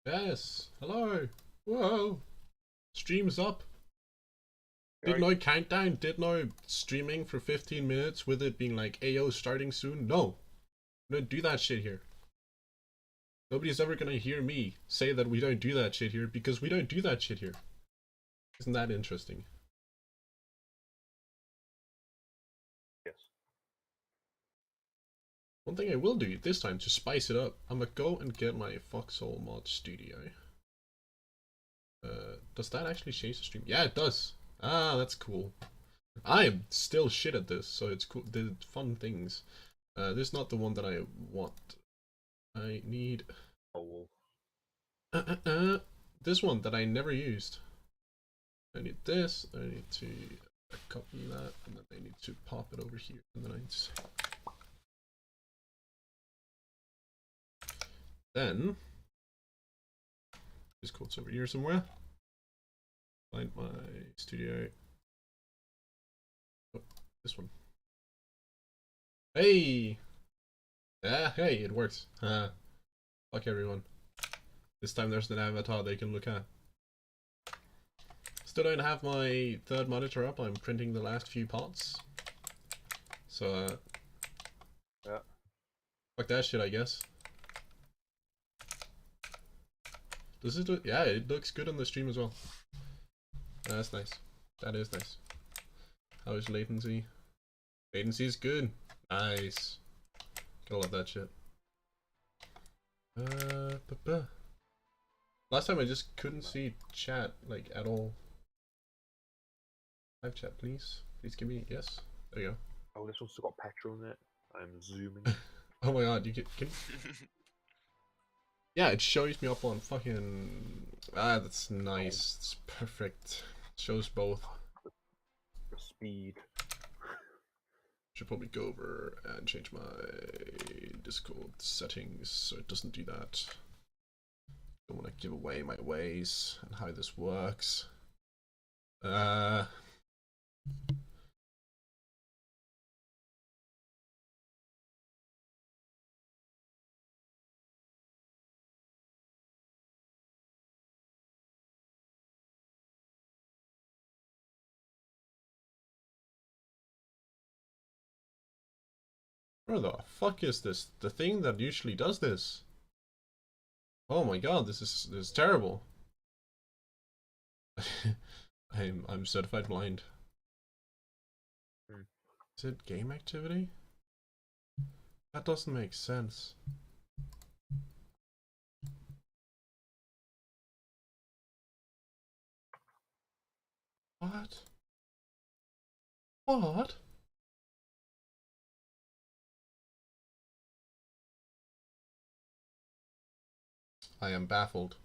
Yes. Hello. Whoa. Stream's up. Did Right. no countdown? Did no streaming for 15 minutes with it being like, Ayo, starting soon? No. We don't do that shit here. Nobody's ever gonna hear me say that we don't do that shit here because we don't do that shit here. Isn't that interesting? Yes. One thing I will do this time to spice it up, I'm gonna go and get my Foxhole mod studio. Does that actually change the stream? Yeah, it does. Ah, that's cool. I am still shit at this, so it's cool. The fun things. This is not the one that I want. I need Oh, this one that I never used. I need this. I need to copy that, and then I need to pop it over here, and then I just. Then this code's over here somewhere. Find my studio. Oh, this one. Hey! Ah, hey, it works. Fuck everyone. This time there's an avatar they can look at. Still don't have my third monitor up. I'm printing the last few parts. So, yeah. fuck that shit, I guess. Does it do? Yeah, it looks good on the stream as well. That's nice. That is nice. How is latency? Latency is good. Nice. Gotta love that shit. Last time I just couldn't see chat, like, at all. Live chat, please. Please give me, yes. There you go. Oh, this one's still got petrol in it. I'm zooming. Oh my god, you can yeah, it shows me up on fucking... Ah, that's nice. It's perfect. Shows both. The speed. Should probably go over and change my Discord settings so it doesn't do that. Don't want to give away my ways and how this works. Where the fuck is this? The thing that usually does this? Oh my god, this is terrible. I'm certified blind. Is it game activity? That doesn't make sense. What? What? I am baffled.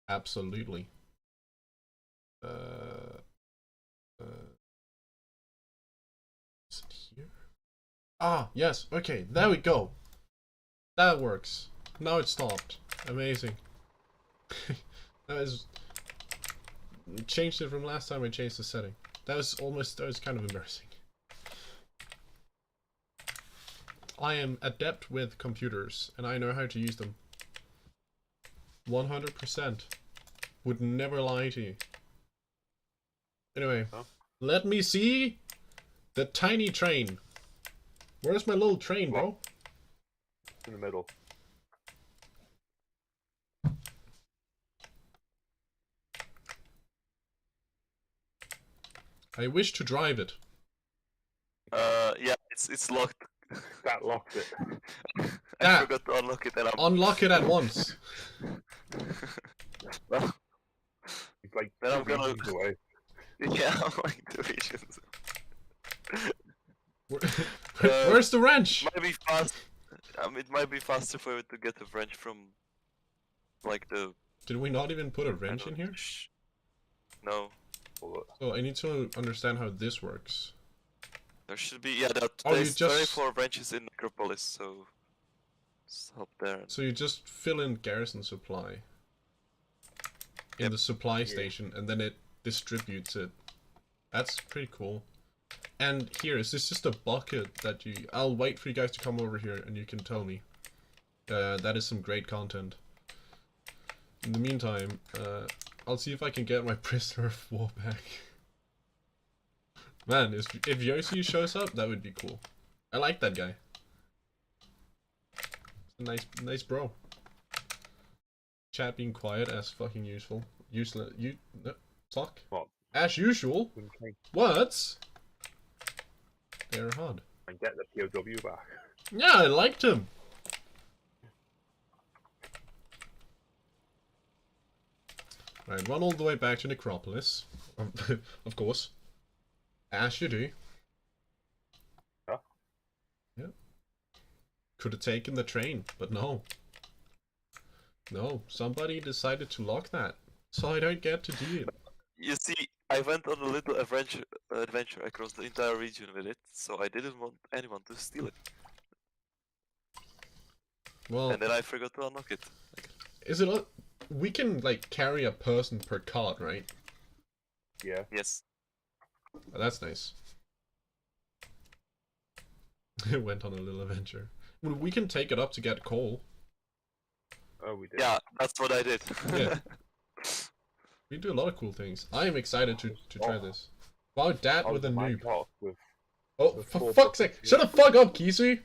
Absolutely. Is it here? Ah, yes. Okay, there we go. That works. Now it stopped. Amazing. That is... Changed it from last time I changed the setting. That was kind of embarrassing. I am adept with computers, and I know how to use them. 100%. Would never lie to you. Anyway, let me see the tiny train. Where's my little train, bro? In the middle. I wish to drive it. Yeah, it's locked. That locked it. I forgot to unlock it and Unlock it at once. Well, It's like then I'm gonna... away. Yeah, I'm like 2 regions. Where's the wrench? Might be fast. It might be faster for you to get the wrench from, like the... Did we not even put a wrench in here? No. So I need to understand how this works. There should be, yeah, Oh, there's 24 wrenches in Necropolis, so... Stop there. So you just fill in garrison supply in the supply station, and then it distributes it. That's pretty cool. And here, is this just a bucket that you... I'll wait for you guys to come over here and you can tell me. That is some great content. In the meantime, I'll see if I can get my prisoner of war back. Man, if Yossi shows up, that would be cool. I like that guy. He's a nice bro. Chat being quiet as fucking useful. Useless. No, talk. What? As usual. Wouldn't think What? They're hard. and get the POW back. Yeah, I liked him. Right, run all the way back to Necropolis. Of course. As you do. Huh? Yeah. Could have taken the train, but no. No, somebody decided to lock that. So I don't get to do it. You see, I went on a little adventure across the entire region with it, so I didn't want anyone to steal it. Well, And then I forgot to unlock it. is it... We can, like, carry a person per cart, right? Yeah. Yes. Oh, that's nice. It went on a little adventure. Well, we can take it up to get coal. Oh, we did. Yeah, that's what I did. Yeah. We do a lot of cool things. I am excited to try this. Wow, that with a noob. With Oh, with for full fuck's sake! fucking- Shut the fuck up, Kisu!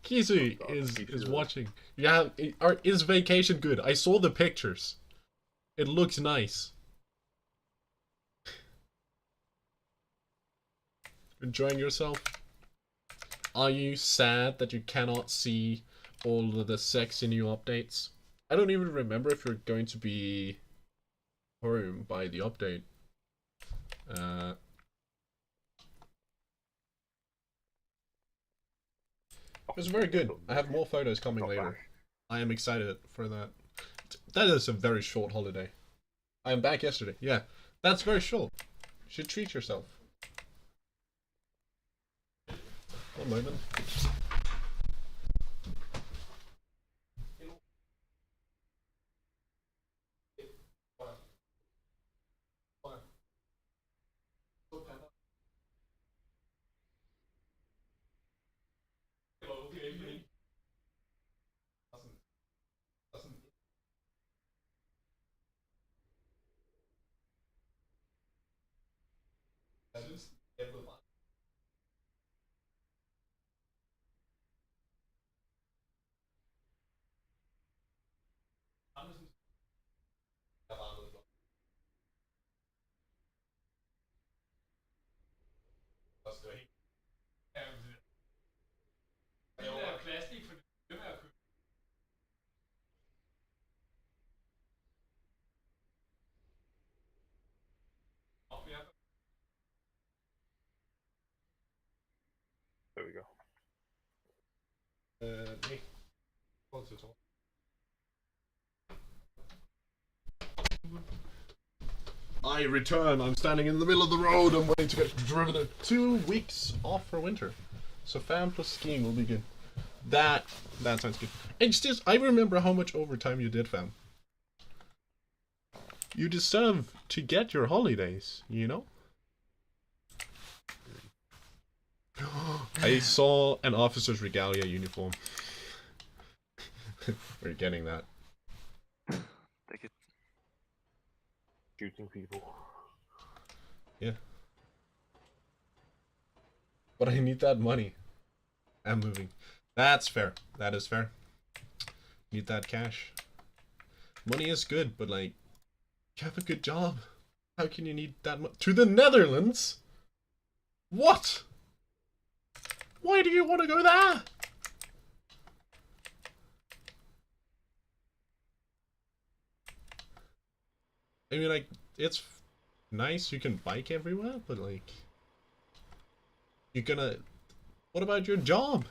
Kisu God, is Kisu. watching. Yeah, is vacation good? I saw the pictures. It looks nice. Enjoying yourself? Are you sad that you cannot see all of the sexy new updates? I don't even remember if you're going to be home by the update. It was very good. I have more photos coming Not later. bad. I am excited for that. That is a very short holiday. I am back yesterday. Yeah, that's very short. You should treat yourself. One moment. There we go. Hey. Close it all. I return. I'm standing in the middle of the road. I'm waiting to get driven. 2 weeks off for winter, so fam plus skiing will be good. That sounds good. It's just I remember how much overtime you did, fam. You deserve to get your holidays, you know. I saw an officer's regalia uniform. We're getting that. Take it. Shooting people. Yeah. But I need that money. I'm moving. That's fair. That is fair. Need that cash. Money is good, but like, you have a good job. How can you need that much? To the Netherlands? What? Why do you want to go there? I mean, like, it's nice you can bike everywhere, but like, you're gonna... What about your job?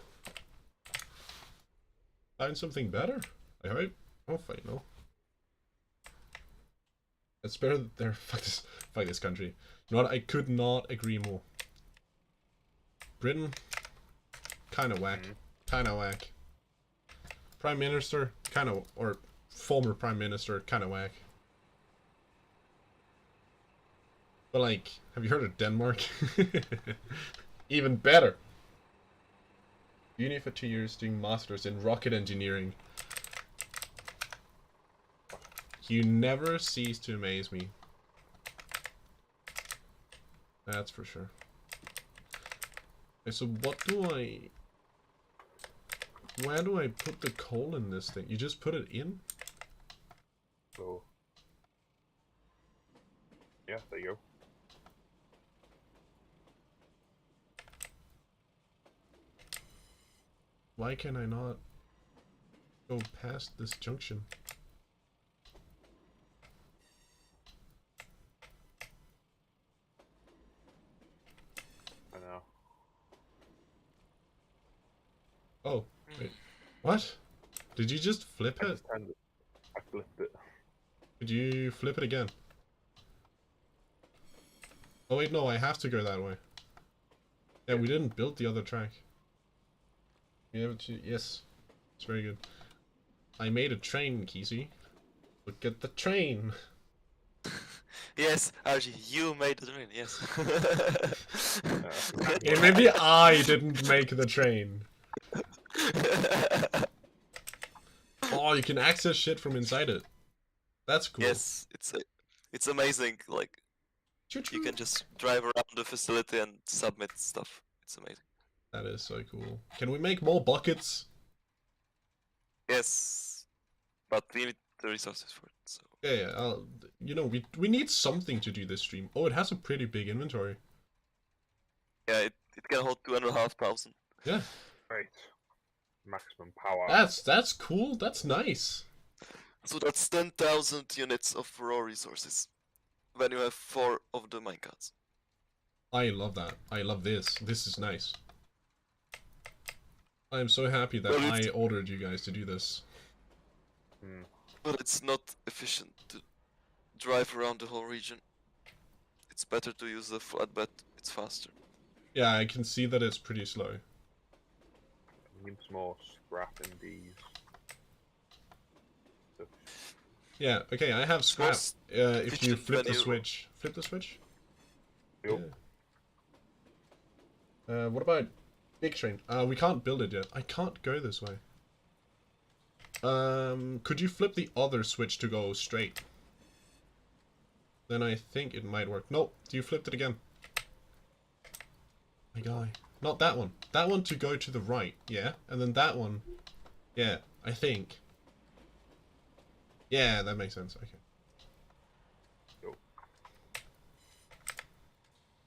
Find something better, I hope. Oh, fine, no. It's better that they're... Fuck this country. You know what? I could not agree more. Britain, kinda whack. Kinda whack. Prime Minister, kinda... Or former Prime Minister, kinda whack. But like, have you heard of Denmark? Even better. Uni for 2 years doing masters in rocket engineering. You never cease to amaze me. That's for sure. Okay, so what do I... Where do I put the coal in this thing? You just put it in? So. Yeah, there you go. Why can I not go past this junction? I know. Oh, wait. What? Did you just flip I it? just turned it. I flipped it. Did you flip it again? Oh wait, no, I have to go that way. Yeah, we didn't build the other track. We have to, yes. It's very good. I made a train, Kesey. Look at the train. Yes, Archie, you made the train, yes. Yeah, maybe I didn't make the train. Oh, you can access shit from inside it. That's cool. Yes, it's amazing. Like you can just drive around the facility and submit stuff. It's amazing. That is so cool. Can we make more buckets? Yes, but we need the resources for it. So Yeah, you know, we need something to do this stream. Oh, it has a pretty big inventory. yeah, it can hold 2,500. Yeah. Right. Maximum power. That's cool. That's nice. So that's 10,000 units of raw resources. When you have 4 of the minecarts. I love that. I love this. This is nice. I am so happy that Well, I ordered you guys to do this. But it's not efficient to drive around the whole region. It's better to use the flatbed. It's faster. Yeah, I can see that it's pretty slow. We need some more scrap in these. Yeah, okay, I have scrap. If you flip the menu. switch. Flip the switch? Yep. Yeah. What about big train? We can't build it yet. I can't go this way. Could you flip the other switch to go straight? Then I think it might work. Nope, you flipped it again. My guy. Not that one. That one to go to the right, yeah? And then that one, yeah, I think. Yeah, that makes sense, okay. Yep.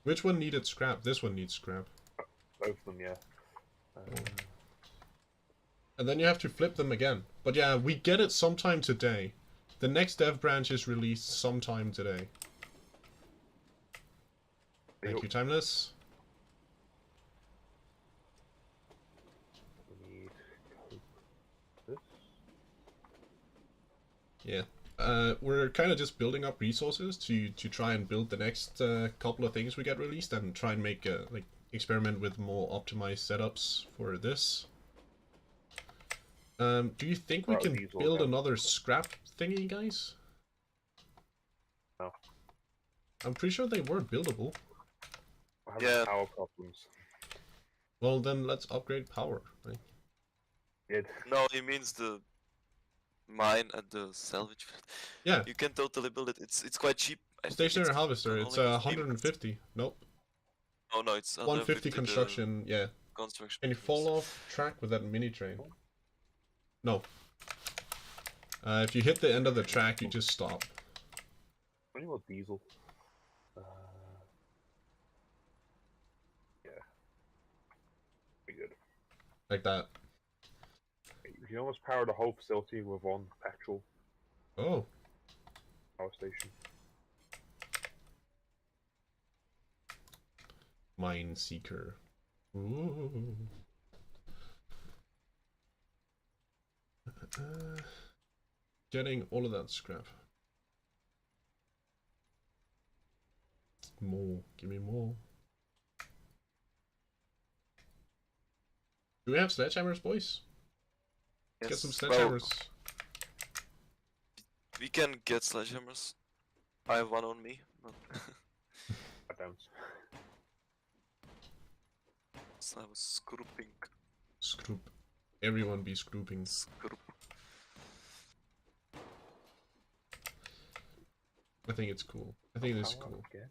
Which one needed scrap? This one needs scrap. Both of them, yeah. And then you have to flip them again. But yeah, we get it sometime today. The next Devbranch is released sometime today. Thank you, Timeless. We need this. Yeah. We're kind of just building up resources to try and build the next couple of things we get released and try and make like experiment with more optimized setups for this. Do you think we can build another scrap thingy, guys? No. I'm pretty sure they were buildable. We're having power problems. Well, then let's upgrade power. Right? Yeah. No, he means the mine and the salvage field. Yeah. You can totally build it. It's quite cheap. I think Stationary it's harvester. It's only 150. Nope. Oh no, it's 150 construction. Yeah. Construction. Can you fall off track with that mini train? No. If you hit the end of the track, you just stop. I need more diesel. Yeah. Pretty good. Like that. You can almost power the whole facility with one petrol Oh. power station. Mine Seeker. Ooh. Getting all of that scrap. More. Give me more. Do we have sledgehammers, boys? Yes. Get some Well, sledgehammers. we can get sledgehammers. I have one on me. But I don't. I was scrooping. Scroop. Everyone be scrooping. Scroop. I think it's cool. I think it's Power cool. again.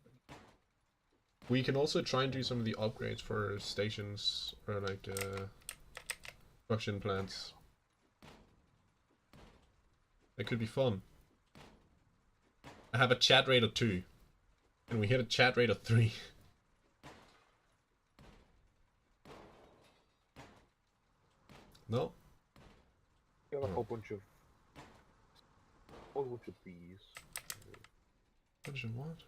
We can also try and do some of the upgrades for stations or like production plants. That could be fun. I have a chat rate of 2, and we hit a chat rate of 3. No? Got a Oh. whole bunch of these. Bunch of what?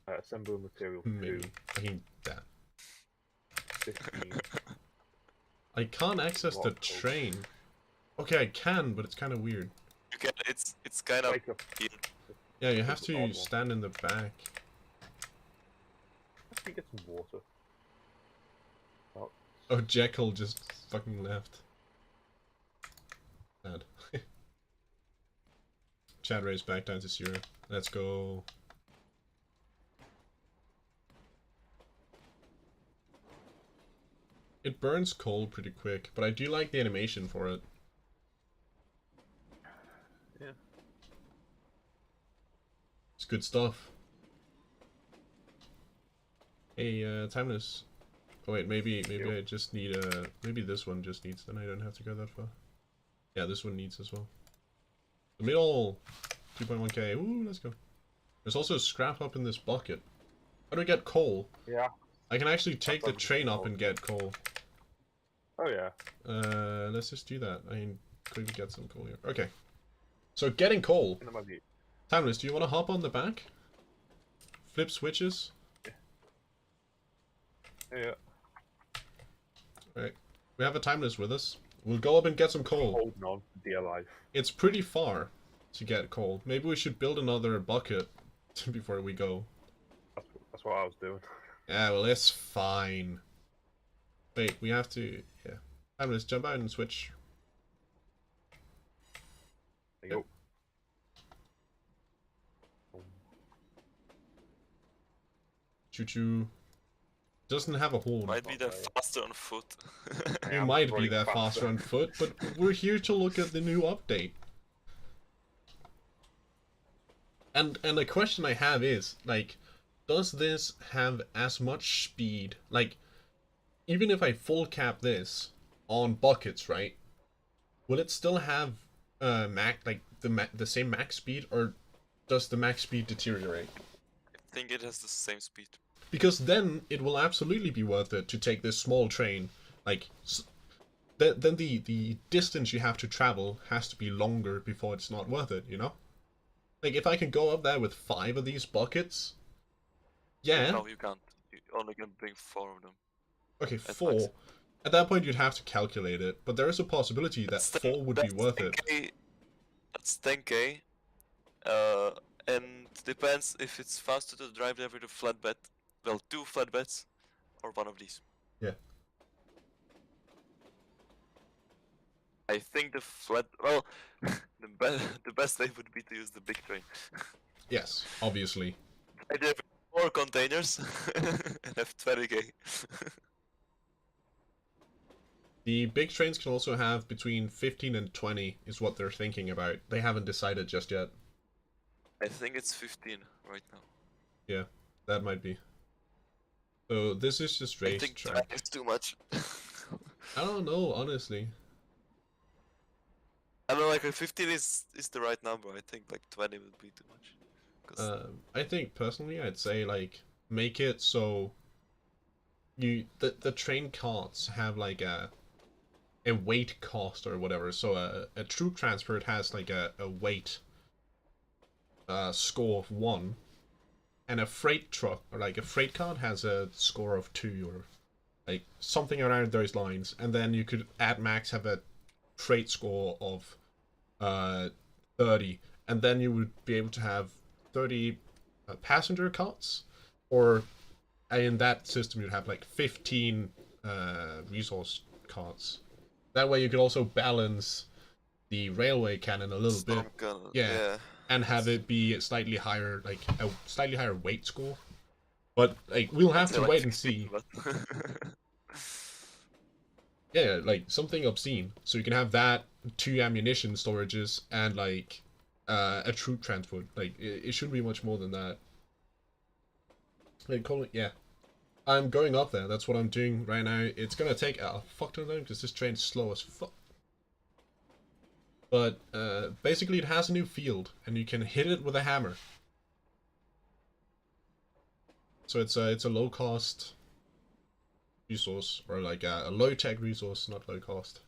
Assemble material Maybe. 2, I mean, that. 15. I can't access the Lot code. train. Okay, I can, but it's kind of weird. You can. It's kind of Like a here. Yeah, you have It's an odd to one. stand in the back. Let me get some water. Oh, Oh, Jekyll just fucking left. Sad. Chat raise back down to 0. Let's go. It burns coal pretty quick, but I do like the animation for it. yeah. It's good stuff. Hey, Timeless. Oh wait, maybe I just need maybe this one just needs, then I don't have to go that far. Yeah, this one needs as well. The middle 2.1k. Ooh, let's go. There's also scrap up in this bucket. How do we get coal? Yeah. I can actually take the probably train up coal. and get coal. Oh yeah. Let's just do that. I mean, quickly get some coal here. Okay. So getting coal. And it might be. Timeless, do you want to hop on the back? Flip switches? Yeah. Right. We have a Timeless with us. We'll go up and get some coal. Holding on for dear life. It's pretty far to get coal. Maybe we should build another bucket before we go. That's what I was doing. Yeah, well, it's fine. Wait, we have to... Yeah. Timeless, jump out and switch. There you go. Choo-choo. Doesn't have a hole. Might be there faster on foot. We Yeah, I'm might be running there faster on foot, but we're here to look at the new update. And a question I have is, like, does this have as much speed? Like, even if I full cap this on buckets, right? Will it still have the same max speed, or does the max speed deteriorate? I think it has the same speed. Because then it will absolutely be worth it to take this small train. Like, then the distance you have to travel has to be longer before it's not worth it, you know? Like, if I can go up there with 5 of these buckets, yeah. No, you can't. You only can bring 4 of them. Okay, That's 4. max. At that point, you'd have to calculate it, but there is a possibility that 4 would be worth it. 10K. That's 10k. And depends if it's faster to drive there with a flatbed. Well, 2 flatbeds, or one of these. Yeah. I think well, the best way would be to use the big train. Yes, obviously. I'd have 4 containers and have 20k. The big trains can also have between 15 and 20 is what they're thinking about. They haven't decided just yet. I think it's 15 right now. Yeah, that might be. So this is just I think racetrack. 20 is too much. I don't know, honestly. I don't know, like 15 is the right number. I think like 20 would be too much. 'Cause I think personally, I'd say like make it so the train carts have like a weight cost or whatever. So a troop transport has like a weight score of 1, and a freight truck or like a freight cart has a score of 2 or like something around those lines. And then you could at max have a freight score of 30, and then you would be able to have 30 passenger carts, or in that system you'd have like 15 resource carts. That way you could also balance the railway cannon a little bit. storm cannon, Yeah. And have it be a slightly higher, like a slightly higher weight score. But like we'll have I'd say, to like, wait and 15, see. but Yeah, like something obscene. So you can have that, 2 ammunition storages, and like a troop transport. Like it shouldn't be much more than that. Like call it, yeah. I'm going up there. That's what I'm doing right now. It's gonna take a fuck ton of time because this train's slow as fuck. But basically, it has a new field, and you can hit it with a hammer. So it's a low cost resource, or like a low tech resource, not low cost.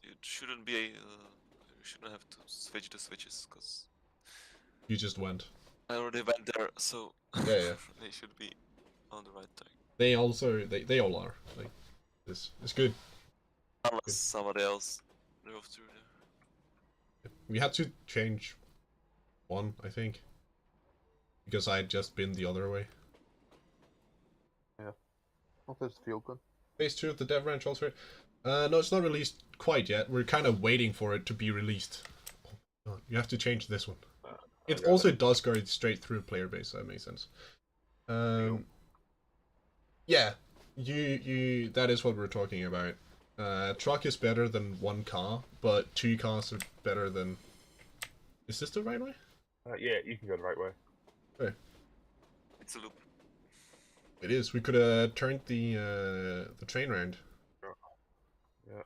You shouldn't be. You shouldn't have to switch the switches because You just went. I already went there, so Yeah, yeah. they should be on the right track. They also they all are like this. It's good. Unless Good. somebody else drove through there. We had to change one, I think, because I had just been the other way. What is the field gun? Phase 2 of the Devbranch also. No, it's not released quite yet. We're kind of waiting for it to be released. Oh, you have to change this one. It also does go straight through player base, so that makes sense. Yeah, you that is what we're talking about. Truck is better than one car, but two cars are better than. Is this the right way? Yeah, you can go the right way. Okay. It's a loop. It is. We could have turned the train round. Yeah.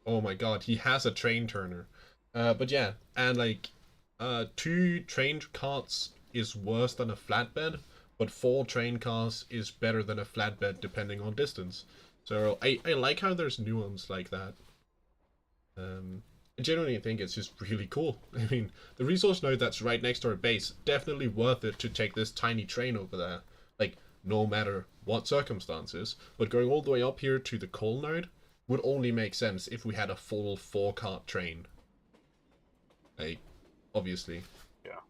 Oh my god, he has a train turner. But yeah, and like, two train carts is worse than a flatbed, but 4 train cars is better than a flatbed depending on distance. So I like how there's nuance like that. I genuinely think it's just really cool. I mean, the resource node that's right next to our base, definitely worth it to take this tiny train over there. Like, no matter what circumstances. But going all the way up here to the coal node would only make sense if we had a full 4-cart train. Like, obviously. Yeah.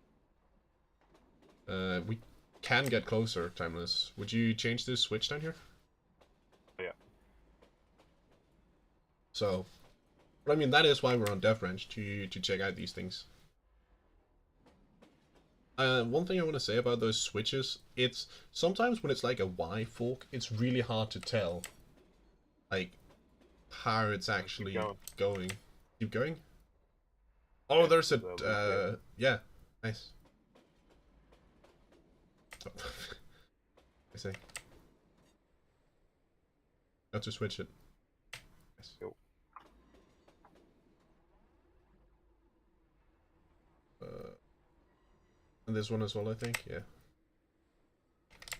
We can get closer, Timeless. Would you change this switch down here? Yeah. So, but I mean, that is why we're on Devbranch, to check out these things. One thing I want to say about those switches, it's sometimes when it's like a Y fork, it's really hard to tell, like, how it's actually going. Keep going? Oh, there's a, yeah, nice. Oh. I see. Have to switch it. Nice. Cool. And this one as well, I think, yeah.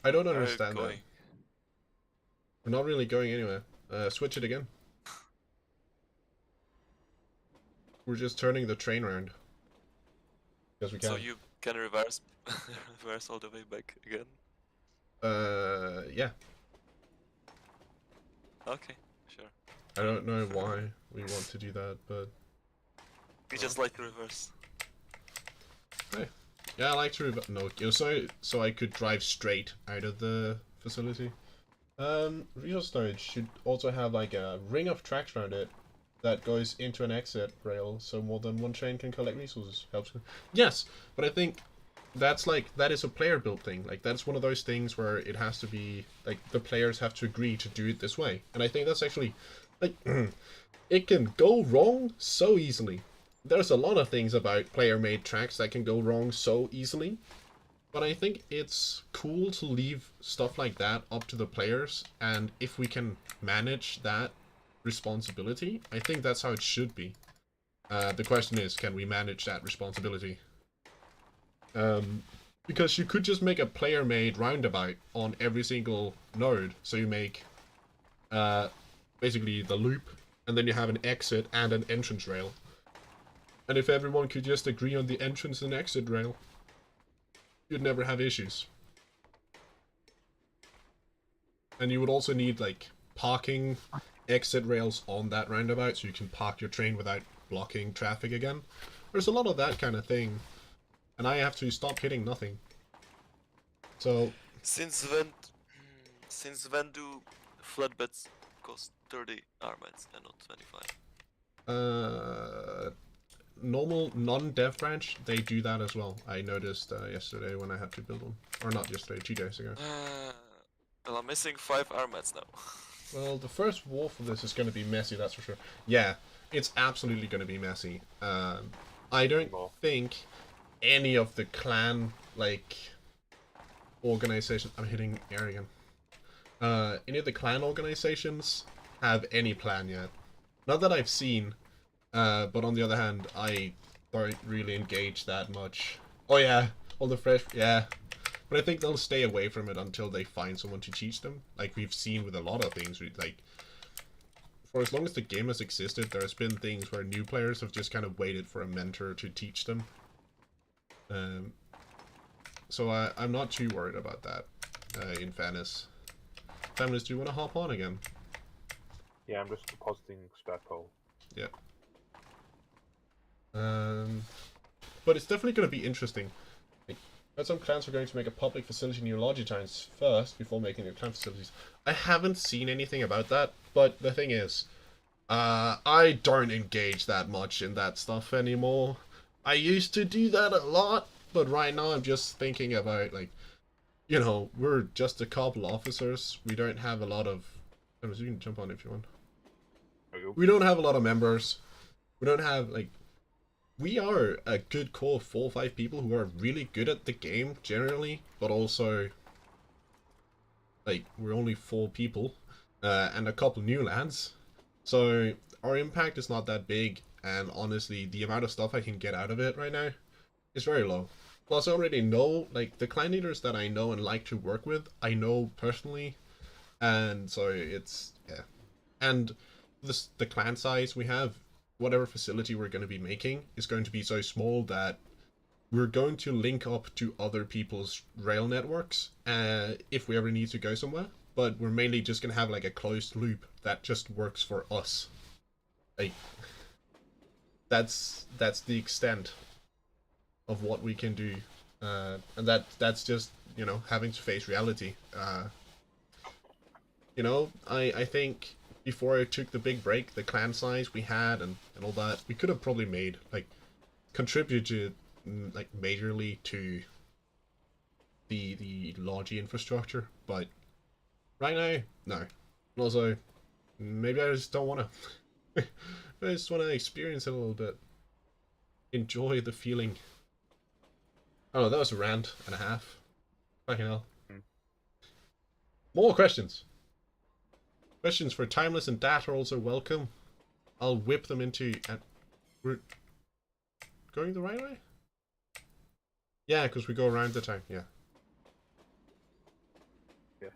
I don't understand that. We're not really going anywhere. Switch it again. We're just turning the train around. Because we can. So you can reverse, reverse all the way back again. Yeah. Okay, sure. I don't know why we want to do that, but We just like to reverse. hey. Yeah, I like to no, so I could drive straight out of the facility. Resource storage should also have like a ring of tracks around it that goes into an exit rail, so more than one train can collect resources. Helps. Yes, but I think that's like that is a player built thing. Like that's one of those things where it has to be like the players have to agree to do it this way, and I think that's actually like it can go wrong so easily. There's a lot of things about player-made tracks that can go wrong so easily, but I think it's cool to leave stuff like that up to the players, and if we can manage that responsibility, I think that's how it should be. The question is, can we manage that responsibility? Because you could just make a player-made roundabout on every single node, so you make basically the loop, and then you have an exit and an entrance rail. And if everyone could just agree on the entrance and exit rail, you'd never have issues. And you would also need like parking exit rails on that roundabout so you can park your train without blocking traffic again. There's a lot of that kind of thing. And I have to stop hitting nothing. So Since when do flatbeds cost 30 armaments and not 25? normal non-Devbranch, they do that as well. I noticed yesterday when I had to build one. Or not yesterday, 2 days ago. Well, I'm missing 5 armats now. Well, the first war for this is going to be messy, that's for sure. Yeah, it's absolutely going to be messy. I don't More. think any of the clan, like, organizations... I'm hitting air again. Any of the clan organizations have any plan yet. Not that I've seen, but on the other hand, I don't really engage that much. Oh yeah, all the fresh... Yeah. But I think they'll stay away from it until they find someone to teach them. Like we've seen with a lot of things, like for as long as the game has existed, there's been things where new players have just kind of waited for a mentor to teach them. So I'm not too worried about that, in fairness. Timeless, do you want to hop on again? Yeah, I'm just depositing spare coal. Yeah. But it's definitely going to be interesting. But some clans are going to make a public facility near Logi Towns first before making their clan facilities. I haven't seen anything about that, but the thing is, I don't engage that much in that stuff anymore. I used to do that a lot, but right now I'm just thinking about, like, you know, we're just a couple officers. We don't have a lot of... You can jump on if you want. We don't have a lot of members. We don't have, like... We are a good core of 4 or 5 people who are really good at the game, generally, but also... Like, we're only 4 people, and a couple new lads. So, our impact is not that big, and honestly, the amount of stuff I can get out of it right now is very low. Plus, I already know, like, the clan leaders that I know and like to work with, I know personally, and so it's, yeah. And the clan size we have, whatever facility we're going to be making, is going to be so small that we're going to link up to other people's rail networks if we ever need to go somewhere, but we're mainly just going to have, like, a closed loop that just works for us. Like, that's the extent of what we can do, and that's just, you know, having to face reality. You know, I think before I took the big break, the clan size we had and all that, we could have probably made, like, contributed, like, majorly to the Logi infrastructure, but right now, no. And also, maybe I just don't want to. I just want to experience it a little bit. Enjoy the feeling. Oh, that was a rant and a half. Fucking hell. More questions. Questions for Timeless and Dat are also welcome. I'll whip them into... we're going the right way? Yeah, because we go around the town, yeah. Yeah.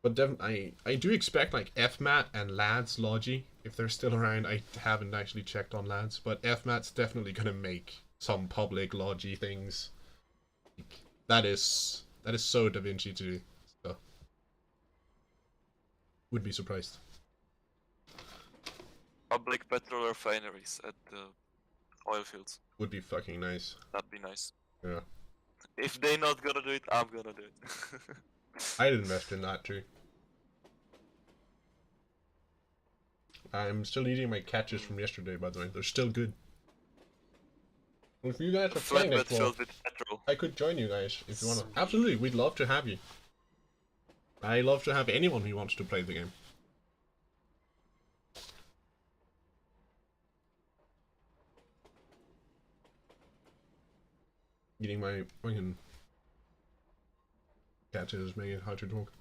But I do expect, like, FMAT and Lads Logi, if they're still around. I haven't actually checked on Lads, but FMAT's definitely going to make some public Logi things. That is so Da Vinci to do. So, would be surprised. Public petrol refineries at the oil fields. Would be fucking nice. That'd be nice. Yeah. If they not gonna do it, I'm gonna do it. I'd invest in that too. I'm still eating my catches from yesterday, by the way. They're still good. If you guys are playing it, Flatbed filled with petrol. I could join you guys if you want to. Absolutely, we'd love to have you. I love to have anyone who wants to play the game. Eating my fucking catches, making it hard to talk.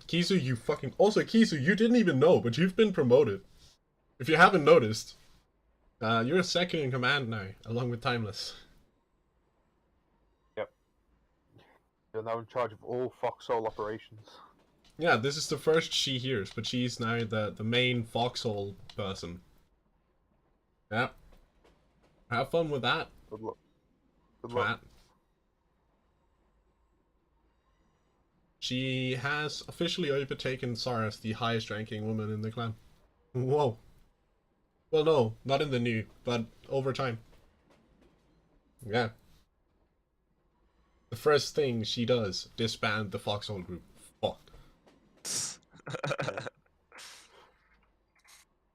Kizu, you fucking... Also, Kizu, you didn't even know, but you've been promoted. If you haven't noticed, you're a second in command now, along with Timeless. Yep. You're now in charge of all Foxhole operations. Yeah, this is the first she hears, but she's now the main Foxhole person. Yeah. Have fun with that. Good luck. Good Twat. luck. She has officially overtaken Sarah as the highest ranking woman in the clan. Whoa. Well, no, not in the new, but over time. Yeah. The first thing she does, disband the Foxhole group. Fuck.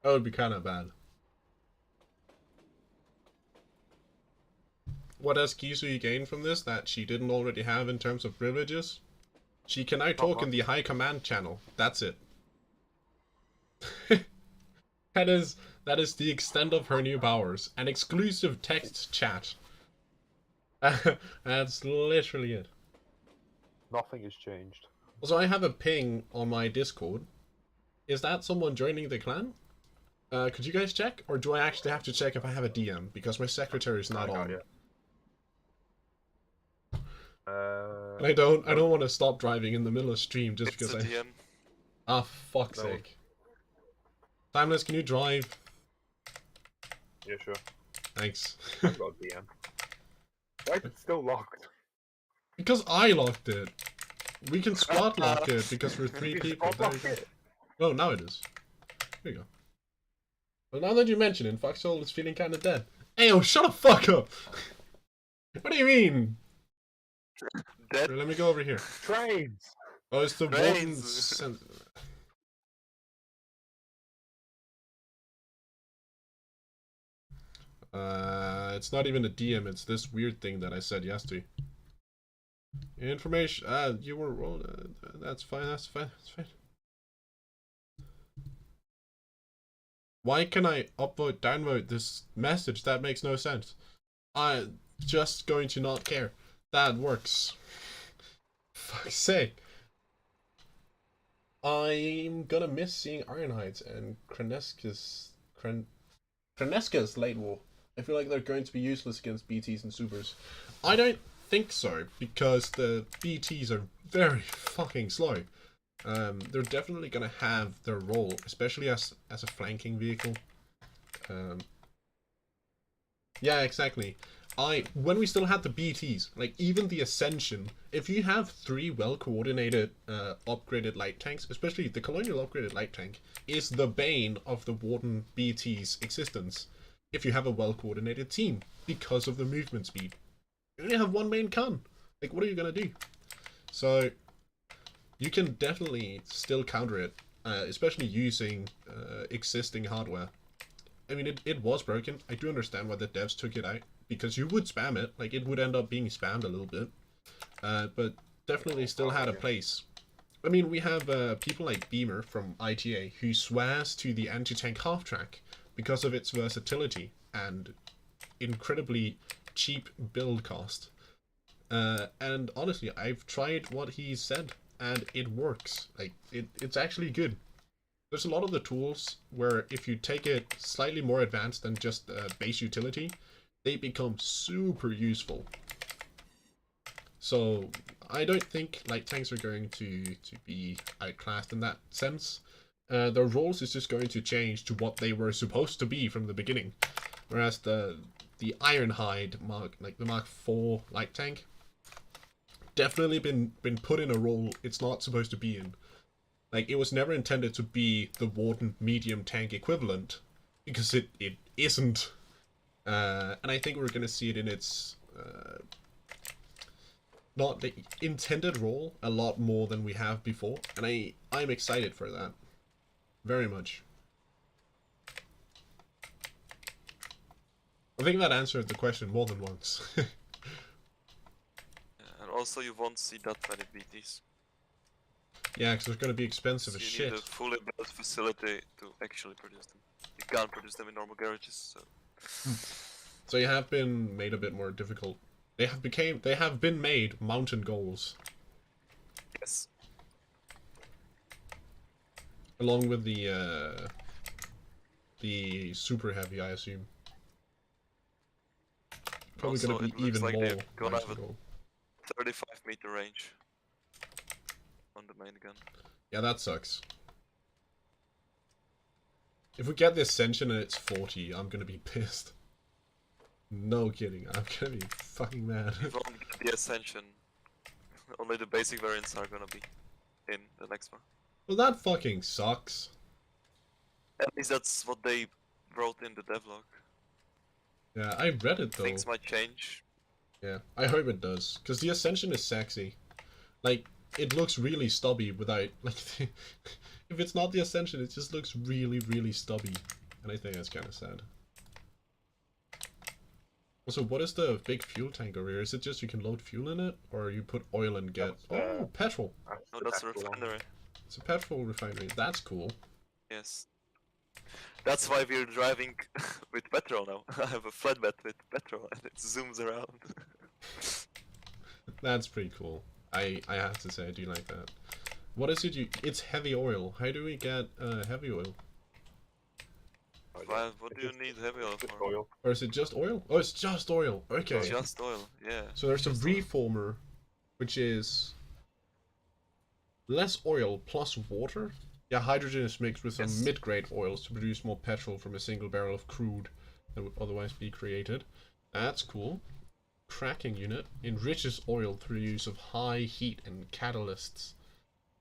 That would be kind of bad. what has Kisui gained from this that she didn't already have in terms of privileges? She can now talk in the high command channel. That's it. that is the extent of her new powers. An exclusive text chat. That's literally it. Nothing has changed. Also, I have a ping on my Discord. Is that someone joining the clan? Could you guys check? Or do I actually have to check if I have a DM? Because my secretary is not on. And I don't want to stop driving in the middle of stream just because I... DM. Ah, fuck's sake. Timeless, can you drive? Yeah, sure. Thanks. I've got a DM. Why is it still locked? Because I locked it. We can squad lock it because we're 3 people. There you go. Oh, now it is. There you go. Well, now that you mention it, Foxhole is feeling kind of dead. Ayo, shut the fuck up! What do you mean? Dead? Here, let me go over here. Trains! Oh, it's the Trains. Warden's... It's not even a DM, it's this weird thing that I said yes to. Information, you were wrong, that's fine, that's fine. Why can I upvote, downvote this message? That makes no sense. I'm just going to not care. That works. Fuck's sake. I'm gonna miss seeing Ironhides and Kreneska's late war. I feel like they're going to be useless against BTs and supers. I don't think so, because the BTs are very fucking slow. They're definitely gonna have their role, especially as a flanking vehicle. Yeah, exactly. When we still had the BTs, like even the Ascension, if you have 3 well-coordinated upgraded light tanks, especially the Colonial upgraded light tank, is the bane of the Warden BT's existence. If you have a well-coordinated team, because of the movement speed. You only have 1 main con. Like, what are you gonna do? So, you can definitely still counter it, especially using existing hardware. I mean, it was broken. I do understand why the devs took it out, because you would spam it. Like, it would end up being spammed a little bit. But definitely still had a place. I mean, we have people like Beamer from ITA who swears to the anti-tank half-track because of its versatility and incredibly cheap build cost. And honestly, I've tried what he said, and it works. Like, it's actually good. There's a lot of the tools where if you take it slightly more advanced than just base utility, they become super useful. So I don't think light tanks are going to be outclassed in that sense. Their roles is just going to change to what they were supposed to be from the beginning. Whereas the Ironhide the Mark IV light tank, definitely been put in a role it's not supposed to be in. Like, it was never intended to be the Warden medium tank equivalent, because it isn't. And I think we're gonna see it in its not the intended role a lot more than we have before, and I'm excited for that. Very much. I think that answered the question more than once. Yeah, and also you won't see that many BTs. Yeah, because they're going to be expensive as You shit. need a fully built facility to actually produce them. You can't produce them in normal garages, so... So they have been made a bit more difficult. They have been made mountain goals. Yes. Along with the super heavy, I assume. Probably Also, going to be even like more they're gonna mountain have a goal. 35-meter range on the main gun. Yeah, that sucks. If we get the Ascension and it's 40, I'm gonna be pissed. No kidding, I'm gonna be fucking mad. You won't get the Ascension. Only the basic variants are gonna be in the next one. Well, that fucking sucks. At least that's what they wrote in the devlog. Yeah, I read it though. Things might change. Yeah, I hope it does. Because the Ascension is sexy. Like, it looks really stubby without, like, if it's not the Ascension, it just looks really, really stubby. And I think that's kind of sad. Also, what is the big fuel tank over here? Is it just you can load fuel in it, or you put oil and get... That's, Oh, petrol. No, the that's a petrol one. refinery. It's a petrol refinery. That's cool. Yes. That's why we're driving with petrol now. I have a flatbed with petrol and it zooms around. That's pretty cool. I have to say, I do like that. What is it you... It's heavy oil. How do we get heavy oil? Why, what do you need heavy oil Just for? oil. Or is it just oil? Oh, it's just oil. Okay. Just oil, yeah. So there's a just oil. reformer, which is less oil plus water. Yeah, hydrogen is mixed with some Yes. mid-grade oils to produce more petrol from a single barrel of crude that would otherwise be created. That's cool. Cracking unit enriches oil through the use of high heat and catalysts.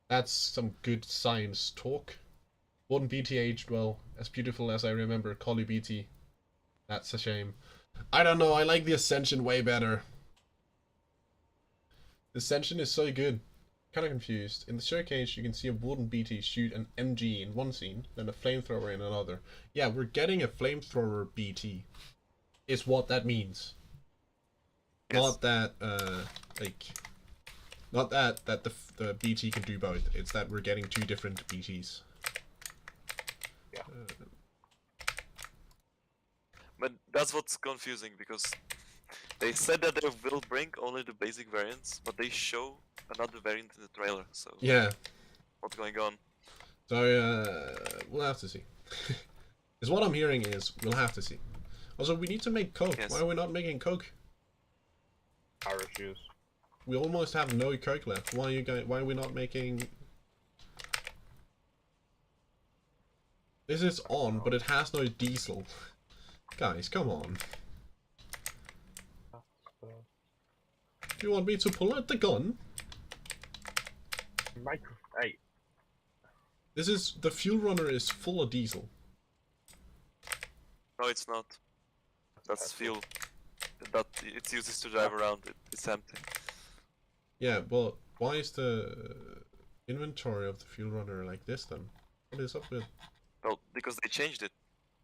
That's some good science talk. Wouldn't BT aged well, as beautiful as I remember Collie BT. That's a shame. I don't know, I like the Ascension way better. The Ascension is so good. Kind of confused. In the showcase, you can see a wooden BT shoot an MG in one scene, then a flamethrower in another. Yeah, we're getting a flamethrower BT. Is what that means. Yes. Not that, not that the BT can do both. It's that we're getting two different BTs. Yeah. But that's what's confusing because they said that they will bring only the basic variants, but they show another variant in the trailer, so Yeah. what's going on? So, we'll have to see. Because what I'm hearing is, we'll have to see. Also, we need to make coke. Yes. Why are we not making coke? Power issues. We almost have no coke left. Why are we not making... This is on, but it has no diesel. Guys, come on. Do you want me to pull out the gun? Hey, This is... The fuel runner is full of diesel. No, it's not. That's fuel. That it uses to drive around. It's empty. Yeah, well, why is the inventory of the fuel runner like this then? What is up with... Well, because they changed it.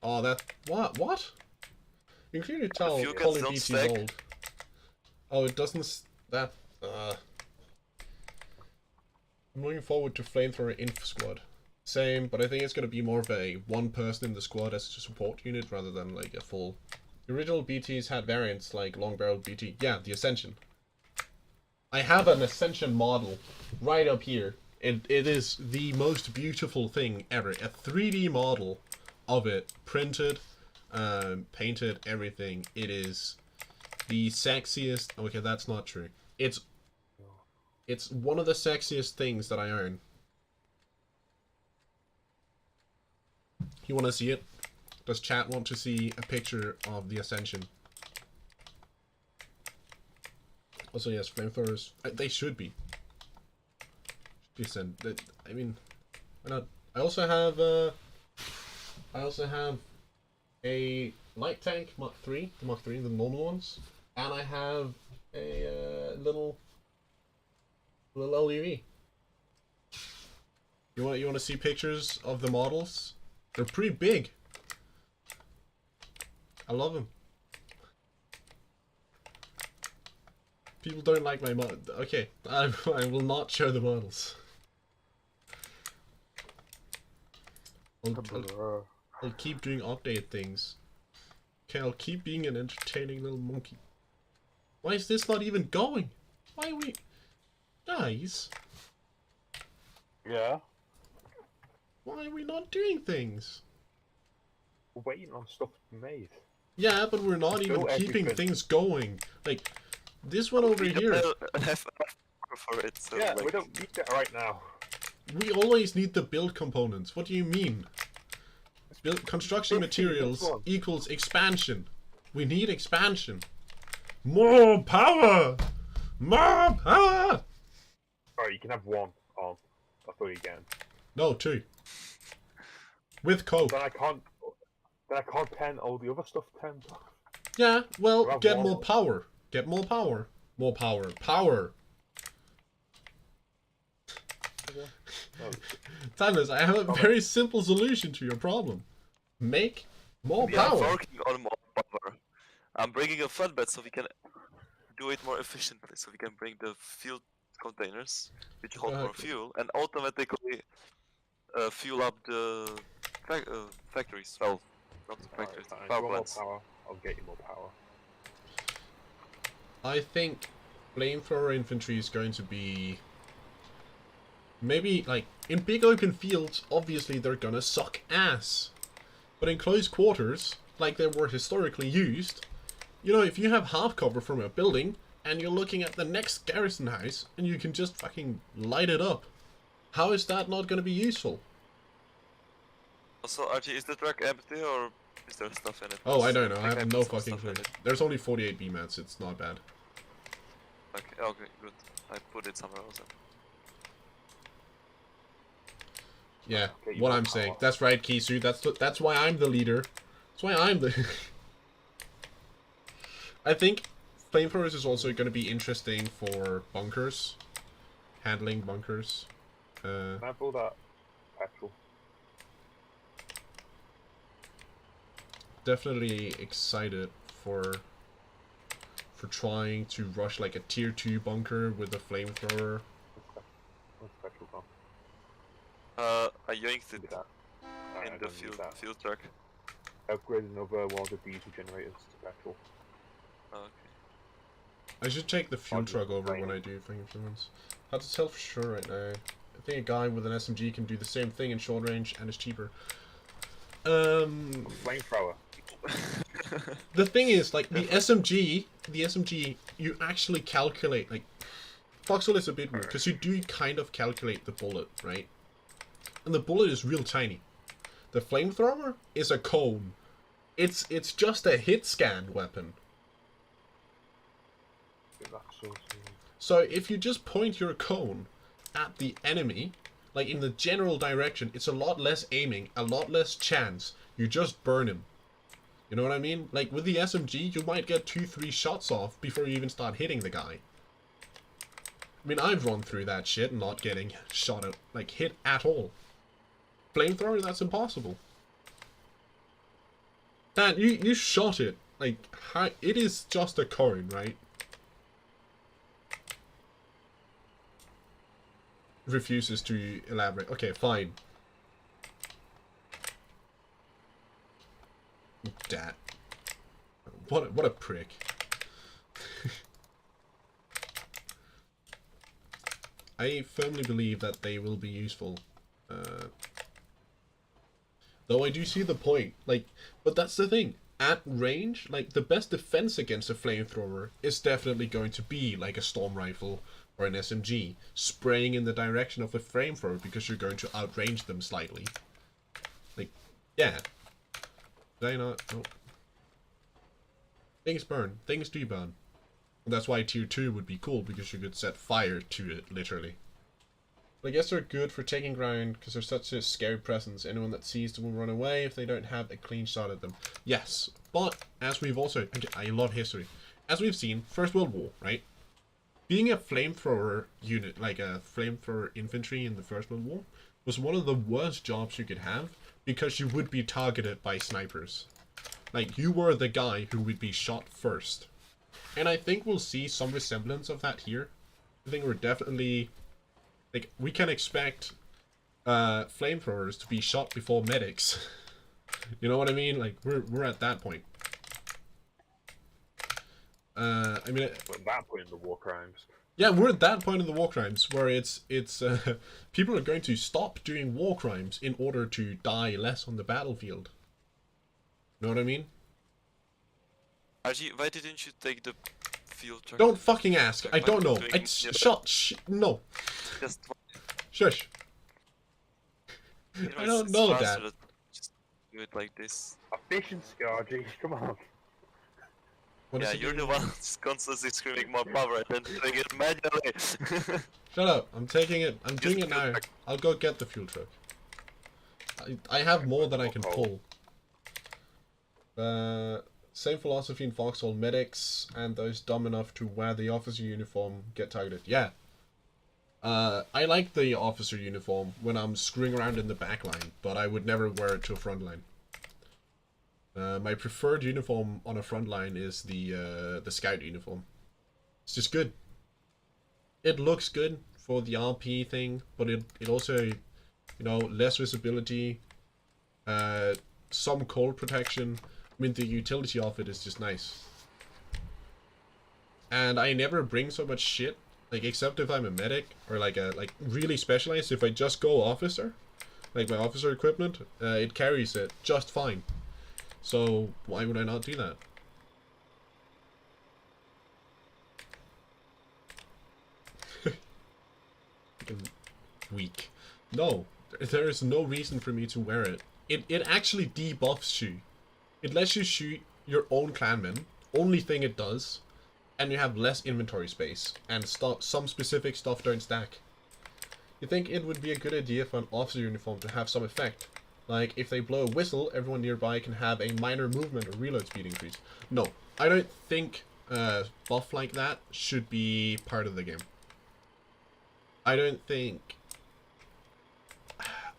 Oh, that... What? You can clearly tell fuel Collie cans don't BT is stack. old. Oh, it doesn't... That... I'm looking forward to Flamethrower Inf Squad. Same, but I think it's going to be more of a one person in the squad as a support unit rather than like a full... The original BTs had variants like Long Barrel BT. Yeah, the Ascension. I have an Ascension model right up here. It is the most beautiful thing ever. A 3D model of it, printed, painted, everything. It is the sexiest... Okay, that's not true. It's one of the sexiest things that I own. You want to see it? Does chat want to see a picture of the Ascension? Also, yes, flamethrowers. They should be. I mean, why not? I also have a light tank Mach 3, the Mach 3, the normal ones, and I have a little LUV. You want to see pictures of the models? They're pretty big. I love them. People don't like my mod. Okay, I will not show the models. I'll keep doing update things. Okay, I'll keep being an entertaining little monkey. Why is this not even going? Why are we... Guys, yeah. why are we not doing things? We're waiting on stuff to be made. Yeah, but we're not even Go keeping everything. things going. Like, this one over We don't here, have enough for it, so Yeah, like, we don't need that right now. we always need the build components. What do you mean? Construction Build feed, materials that's one. equals expansion. We need expansion. More power! More power! Alright, you can have one on. That's all you get. No, two. With coke. Then I can't pen all the other stuff 10. Yeah, well, Grab get one. more power. Get more power. More power. Power. No, Timeless, I have a very simple solution to your problem. Make more we are power. working on more power. I'm bringing a flatbed so we can do it more efficiently. So we can bring the fuel containers, which hold more Okay. fuel, and automatically fuel up the factories. Well, not the Alright, factories, the fine. If power you want more plants. power, I'll get you more power. I think flamethrower infantry is going to be maybe like in big open fields. Obviously, they're gonna suck ass, but in close quarters, like they were historically used, you know, if you have half cover from a building and you're looking at the next garrison house and you can just fucking light it up, how is that not going to be useful? Also, Archie, is the truck empty or is there stuff in it? Oh, I don't know. I think have put no some fucking stuff clue. in it. There's only 48 BMATs. It's not bad. Okay, okay, good. I put it somewhere else. Yeah, Okay, you what want I'm power. saying. That's right, Kisu. That's why I'm the leader. That's why I'm the... I think flamethrowers is also going to be interesting for bunkers. Handling bunkers. Can I build that petrol? Definitely excited for trying to rush like a tier 2 bunker with a flamethrower. Where's petrol gone? I yanked it Look at that. Alright, in I the don't need that. field truck. Upgrade another one of the diesel generators to petrol. Okay. I should take the fuel I'll just truck over complain. when I do flamethrowers. Hard to tell for sure right now. I think a guy with an SMG can do the same thing in short range and is cheaper. Flamethrower. The thing is, like, the SMG, you actually calculate, like, Foxhole is a bit weird, because you do kind of calculate the bullet, right? And the bullet is real tiny. The flamethrower is a cone. It's just a hit scan weapon. So if you just point your cone at the enemy, like in the general direction, it's a lot less aiming, a lot less chance. You just burn him. You know what I mean? Like with the SMG, you might get 2-3 shots off before you even start hitting the guy. I mean, I've run through that shit not getting shot at, like hit at all. Flamethrower, that's impossible. Dan, you shot it. Like, it is just a cone, right? Refuses to elaborate. Okay, fine. Dat. What a prick. I firmly believe that they will be useful. Though I do see the point. Like, but that's the thing. At range, like, the best defense against a flamethrower is definitely going to be like a storm rifle or an SMG, spraying in the direction of the flamethrower because you're going to outrange them slightly. Like, yeah. Did I not? Oh. Things burn. Things do burn. And that's why tier 2 would be cool, because you could set fire to it, literally. But I guess they're good for taking ground, because they're such a scary presence. Anyone that sees them will run away if they don't have a clean shot at them. Yes, but as we've also... I love history. As we've seen, First World War, right? Being a flamethrower unit, like a flamethrower infantry in the First World War, was one of the worst jobs you could have, because you would be targeted by snipers. Like, you were the guy who would be shot first. And I think we'll see some resemblance of that here. I think we're definitely... Like, we can expect flamethrowers to be shot before medics. You know what I mean? Like, we're at that point. I mean... We're at that point in the war crimes. Yeah, we're at that point in the war crimes where it's people are going to stop doing war crimes in order to die less on the battlefield. Know what I mean? Archie, why didn't you take the field truck? Don't fucking ask. I Why don't know. doing I it no. Just Shush. you know, I don't it's know faster that. to just do it like this. Efficiency, RG, come on. What is Yeah, it you're the doing? one who's constantly screaming more power and then doing it manually. Shut up. I'm taking it. I'm doing it fuel now. truck. I'll go get the fuel truck. I have more than I can pull. Same philosophy in Foxhole. Medics and those dumb enough to wear the officer uniform get targeted. Yeah. I like the officer uniform when I'm screwing around in the back line, but I would never wear it to a front line. My preferred uniform on a front line is the scout uniform. It's just good. It looks good for the RP thing, but it also, you know, less visibility, some cold protection. I mean, the utility of it is just nice. And I never bring so much shit, like, except if I'm a medic or like really specialized. If I just go officer, like my officer equipment, it carries it just fine. So why would I not do that? Weak. No, there is no reason for me to wear it. It actually debuffs you. It lets you shoot your own clanmen. Only thing it does, and you have less inventory space, and some specific stuff don't stack. You think it would be a good idea for an officer uniform to have some effect? Like, if they blow a whistle, everyone nearby can have a minor movement or reload speed increase. No, I don't think buff like that should be part of the game. I don't think...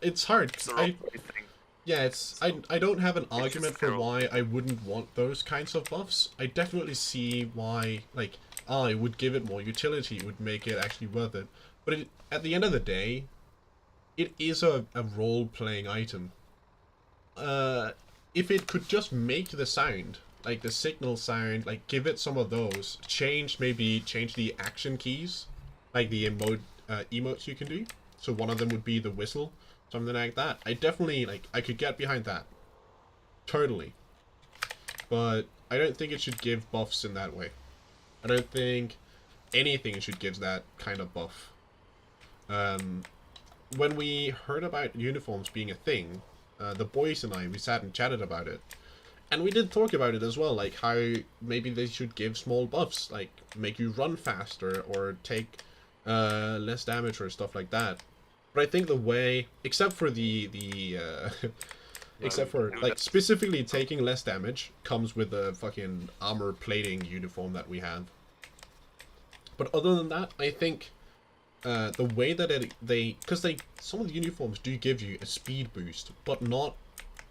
It's hard. I don't have an argument for why I wouldn't want those kinds of buffs. I definitely see why, like, it would give it more utility, it would make it actually worth it. But at the end of the day, it is a role-playing item. If it could just make the sound, like the signal sound, like give it some of those, maybe change the action keys, like the emotes you can do. So one of them would be the whistle, something like that. I definitely, I could get behind that. Totally. But I don't think it should give buffs in that way. I don't think anything should give that kind of buff. When we heard about uniforms being a thing, the boys and we sat and chatted about it. And we did talk about it as well, like how maybe they should give small buffs, like make you run faster or take less damage or stuff like that. But I think the way, except for except for, like, specifically taking less damage comes with the fucking armor plating uniform that we have. But other than that, I think the way that because some of the uniforms do give you a speed boost, but not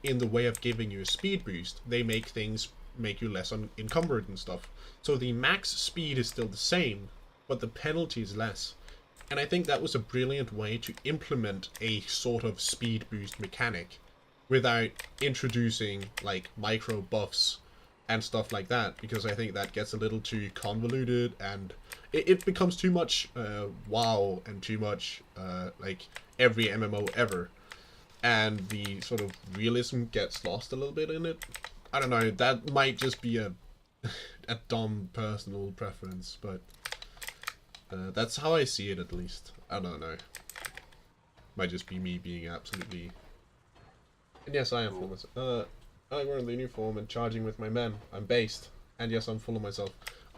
in the way of giving you a speed boost. They make you less encumbered and stuff. So the max speed is still the same, but the penalty is less. And I think that was a brilliant way to implement a sort of speed boost mechanic without introducing, like, micro buffs and stuff like that, because I think that gets a little too convoluted and it becomes too much WoW and too much like every MMO ever, and the sort of realism gets lost a little bit in it. I don't know, that might just be a dumb personal preference, but that's how I see it, at least. I don't know. Might just be me being absolutely... And yes, I am full of myself. I'm wearing the uniform and charging with my men. I'm based. And yes, I'm full of myself.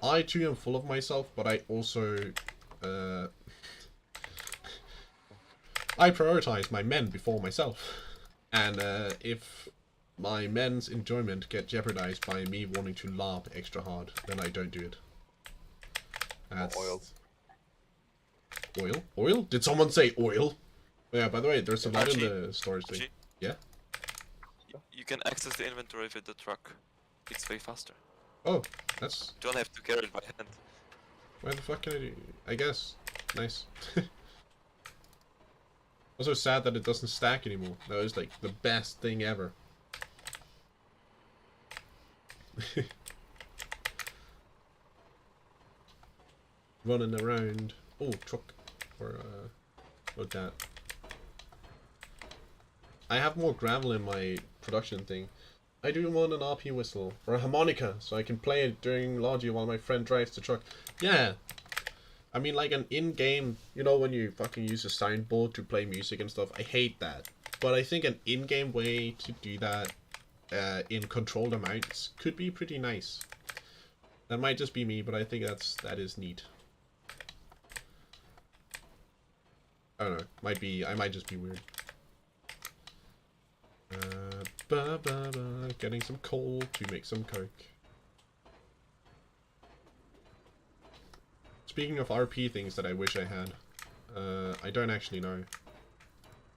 I too am full of myself, but I also... I prioritize my men before myself. And if my men's enjoyment get jeopardized by me wanting to larp extra hard, then I don't do it. That's... Oil. Oil? Oil? Did someone say oil? Yeah, by the way, there's a lot in the storage thing. Yeah? You can access the inventory with the truck. It's way faster. Oh, that's... You don't have to carry it by hand. Why the fuck can I do... I guess. Nice. Also sad that it doesn't stack anymore. That was like the best thing ever. Running around. Oh, truck. Or, what's that? I have more gravel in my production thing. I do want an RP whistle. Or a harmonica, so I can play it during Logi while my friend drives the truck. Yeah! I mean, like an in-game, you know, when you fucking use a soundboard to play music and stuff, I hate that. But I think an in-game way to do that in controlled amounts could be pretty nice. That might just be me, but I think that is neat. I don't know. I might just be weird. Getting some coal to make some coke. Speaking of RP things that I wish I had, I don't actually know.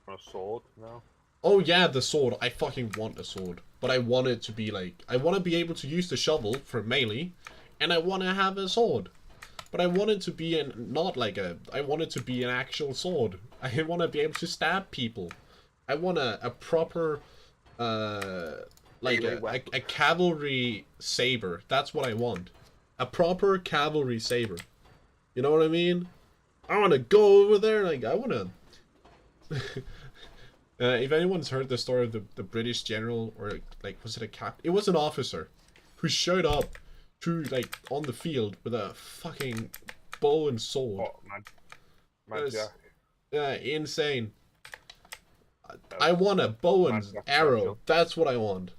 A sword? No. Oh yeah, the sword. I fucking want a sword. But I want it to be like... I want to be able to use the shovel for melee. And I want to have a sword. But I want it to be not like a... I want it to be an actual sword. I want to be able to stab people. I want a proper... like a cavalry saber. That's what I want. A proper cavalry saber. You know what I mean? I want to go over there. Like, I want to... if anyone's heard the story of the British general, or like, was it a captain? It was an officer who showed up to, like, on the field with a fucking bow and sword. Oh, man. Yeah, insane. I want a bow and arrow. That's what I want.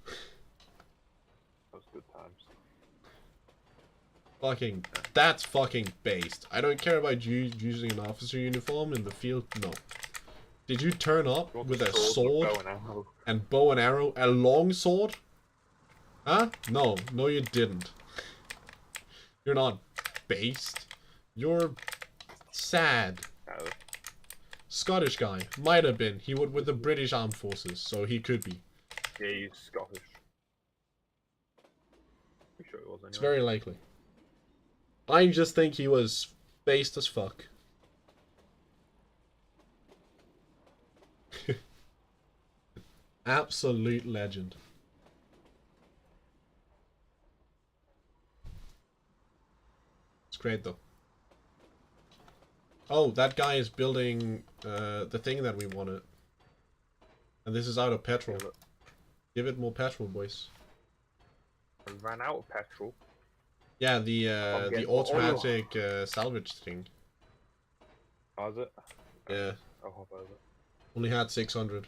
Those good times. Fucking, that's fucking based. I don't care about you using an officer uniform in the field. No. Did you turn up with a sword and bow and arrow? A long sword? Huh? No. No, you didn't. You're not based. You're sad. No. Scottish guy. Might have been. He would with the British Armed Forces, so he could be. Yeah, he's Scottish. Pretty sure it was anyway. It's very likely. I just think he was based as fuck. Absolute legend. It's great though. Oh, that guy is building the thing that we wanted. And this is out of petrol. Give it more petrol, boys. I ran out of petrol. Yeah, the automatic salvage thing. Oh, is it? Yeah. I'll hop over. Only had 600.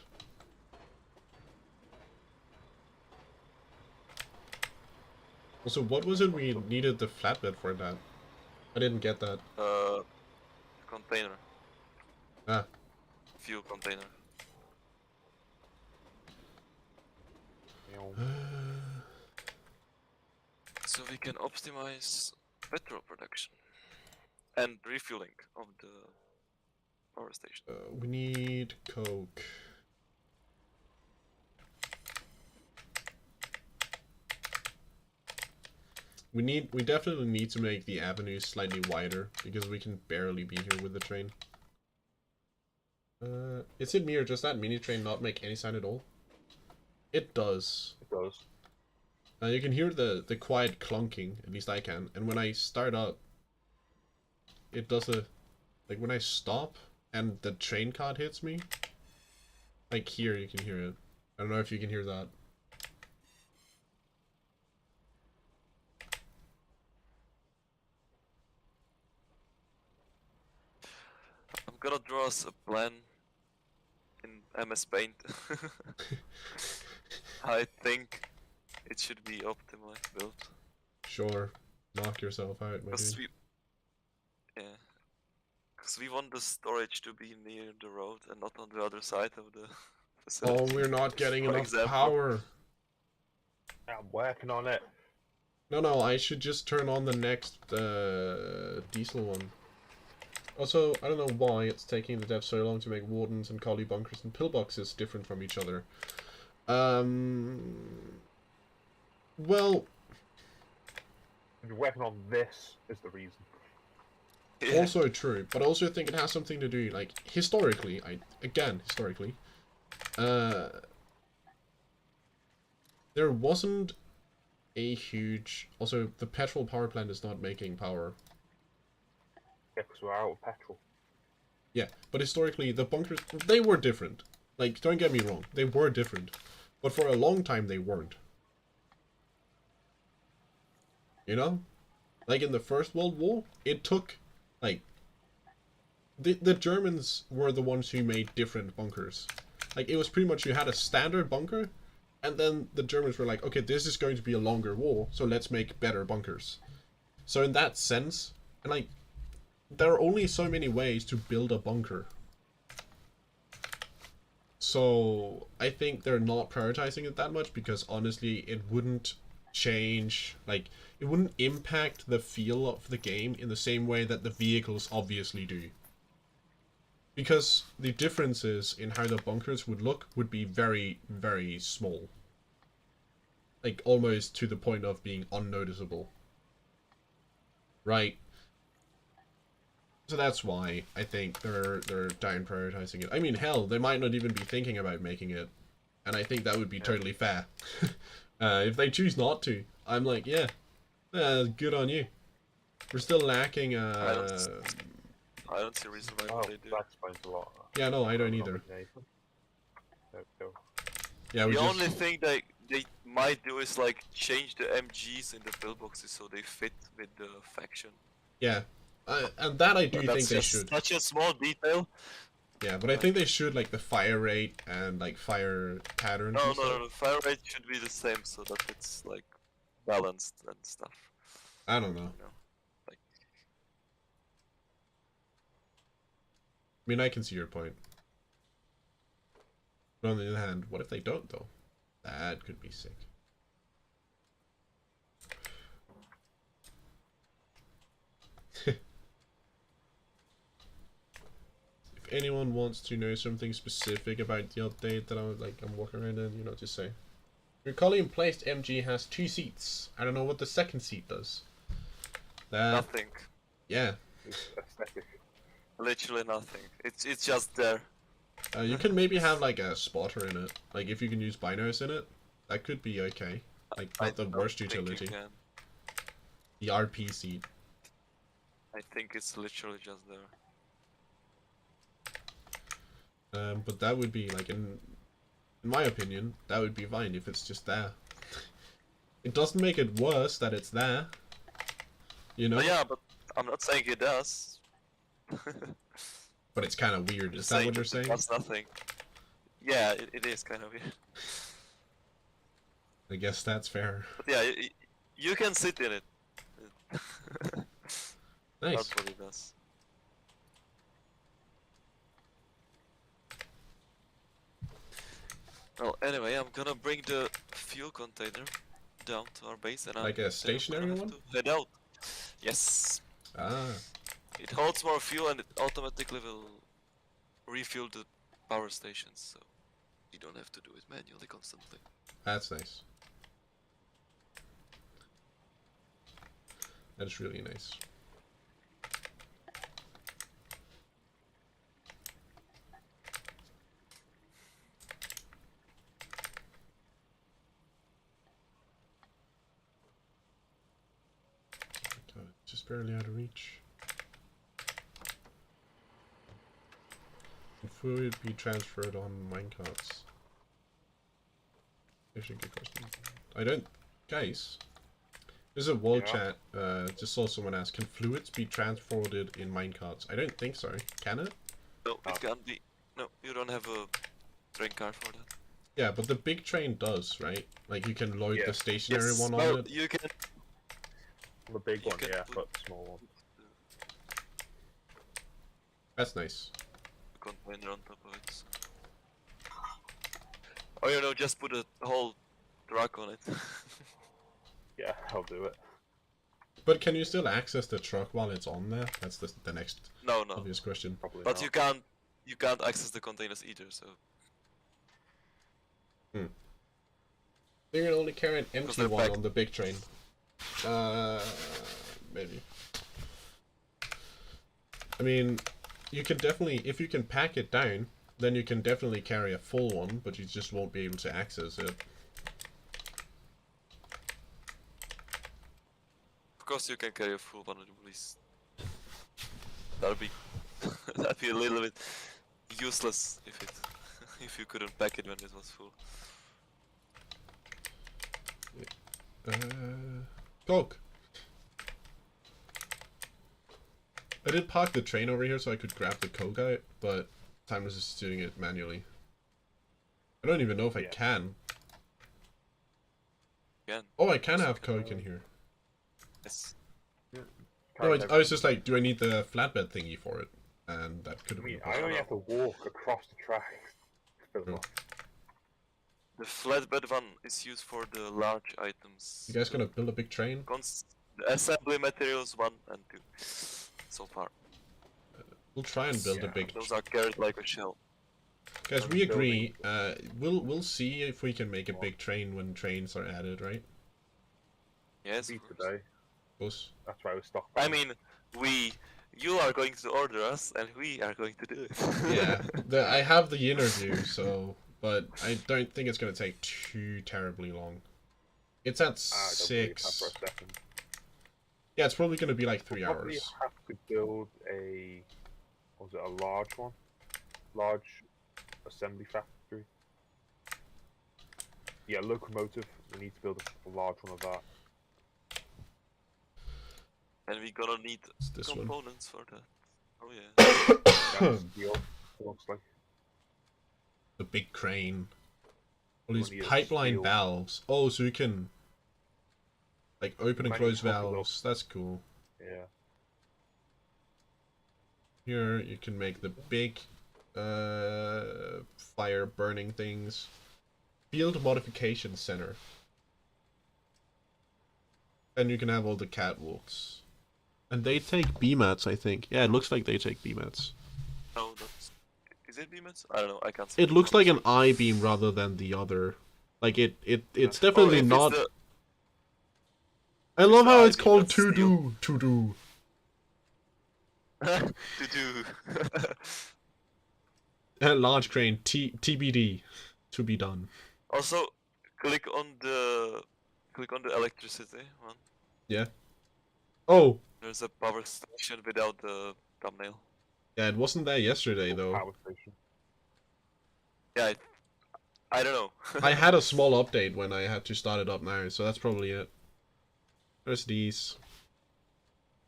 Also, what was it we needed the flatbed for that? I didn't get that. Container. Ah. Fuel container. So we can optimize petrol production and refueling of the power station. We need coke. We definitely need to make the avenues slightly wider because we can barely be here with the train. Is it me or does that mini train not make any sound at all? It does. It does. You can hear the quiet clunking, at least I can. And when I start up, it does a... Like when I stop and the train card hits me, like here you can hear it. I don't know if you can hear that. I'm gonna draw us a plan in MS Paint. I think it should be optimized built. Sure. Knock yourself out, my dude. Because we want the storage to be near the road and not on the other side of the facility. Oh, we're not getting enough power. I'm working on it. No, I should just turn on the next diesel one. Also, I don't know why it's taking the devs so long to make wardens and collie bunkers and pillboxes different from each other. Well... You're working on this is the reason. Yeah. Also true, but I also think it has something to do, like, historically, historically, there wasn't a huge... Also, the petrol power plant is not making power. Yeah, because we're out of petrol. Yeah, but historically, the bunkers, they were different. Like, don't get me wrong, they were different. But for a long time, they weren't. You know? Like, in the First World War, it took, like... The Germans were the ones who made different bunkers. Like, it was pretty much you had a standard bunker, and then the Germans were like, okay, this is going to be a longer war, so let's make better bunkers. So in that sense, and like... There are only so many ways to build a bunker. So I think they're not prioritizing it that much because honestly it wouldn't change, like, it wouldn't impact the feel of the game in the same way that the vehicles obviously do. Because the differences in how the bunkers would look would be very, very small. Like, almost to the point of being unnoticeable. Right? So that's why I think they're down prioritizing it. I mean, hell, they might not even be thinking about making it. And I think that would be totally fair. If they choose not to, I'm like, yeah, good on you. We're still lacking, I don't see a reason why Oh, they do. that explains a lot. Yeah, no, I don't either. There we go. Yeah, we The just... only thing they might do is like change the MGs in the pillboxes so they fit with the faction. Yeah. And that I do But that's think they just should. such a small detail. Yeah, but I think they should, like, the fire rate and, like, fire patterns and stuff. No, the fire rate should be the same so that it's like balanced and stuff. I don't know. You know, like I mean, I can see your point. But on the other hand, what if they don't, though? That could be sick. If anyone wants to know something specific about the update that I'm walking around in, you know, just say. Your column placed MG has 2 seats. I don't know what the second seat does. nothing. Yeah. It's aesthetic. Literally nothing. It's just there. You can maybe have like a spotter in it. Like if you can use binos in it, that could be okay. Like not the don't worst think you utility. can. The RP seat. I think it's literally just there. But that would be like in my opinion, that would be fine if it's just there. It doesn't make it worse that it's there. You know? Oh, yeah, but I'm not saying it does. But it's kind of weird. Is Just that what you're it saying? does nothing. Yeah, it is kind of weird. I guess that's fair. But yeah, you can sit in it. Nice. That's what it does. Well, anyway, I'm gonna bring the fuel container down to our base and Like a then stationary we're gonna one? have to head out. Yes. Ah. It holds more fuel and it automatically will refuel the power stations, so you don't have to do it manually constantly. That's nice. That's really nice. God, just barely out of reach. Can fluid be transferred on minecarts? Actually, good question. I don't... Guys, there's a wall chat. Just saw someone ask, can fluids be transported in minecarts? I don't think so. Can it? No, it can't be. No, you don't have a train car for that. Yeah, but the big train does, right? Like you can load the stationary Yes, one well, on it. you can. The big You one, can yeah, put- but the small one. That's nice. Container on top of it. So. Or you know, just put a whole truck on it. Yeah, I'll do it. But can you still access the truck while it's on there? That's the next no. obvious question. Probably But not. you can't access the containers either. So You can only carry an Because empty they're one packed. on the big train. Maybe. I mean, you can definitely, if you can pack it down, then you can definitely carry a full one, but you just won't be able to access it. of course you can carry a full one at least. That'd be that'd be a little bit useless if it if you couldn't pack it when it was full. Coke. I did park the train over here so I could grab the Coke out, but time was just doing it manually. I don't even know if I can. Again. Oh, I can have Coke in here. Yes. No, I was just like, do I need the flatbed thingy for it? And that could I have mean, been I only possible. have to walk across the tracks. Fill them Oh. up. The flatbed one is used for the large items. You guys gonna build a big train? The assembly materials 1 and 2 so far. We'll try and build a Yeah, big. Those are carried like a shell. Guys, I'm we agree. building- We'll see if we can make a big train when trains are added, right? Yes, Be of course. today. Close. That's why I was stuck. I mean, you are going to order us, and we are going to do it. Yeah, I have the interview, so, but I don't think it's gonna take too terribly long. It's at I don't believe that for 6. a second. Yeah, it's probably gonna be like 3 We'll probably hours. have to build a, was it a large one? Large assembly factory. Yeah, locomotive. We need to build a large one of that. And we're gonna need It's this one. components for that. Oh yeah. That's steel, it looks like. The big crane. All these We'll need a pipeline steel- valves. Oh, so you can like open and Might close need to hook it up. valves. That's cool. Yeah. Here you can make the big fire burning things. Field modification center. And you can have all the catwalks. And they take BMATs, I think. Yeah, it looks like they take BMATs. No, that's. Is it beamers? I don't know. I can't see. It looks like an I-beam rather than the other. Like it's Oh, definitely if not. It's I love how it's I-beam, called that's to steel. do. the to do. Large crane TBD to be done. Also, click on the electricity one. Yeah. Oh, There's a power station without the thumbnail. yeah, it wasn't there yesterday though. Power station. Yeah, I don't know. I had a small update when I had to start it up now, so that's probably it. There's these.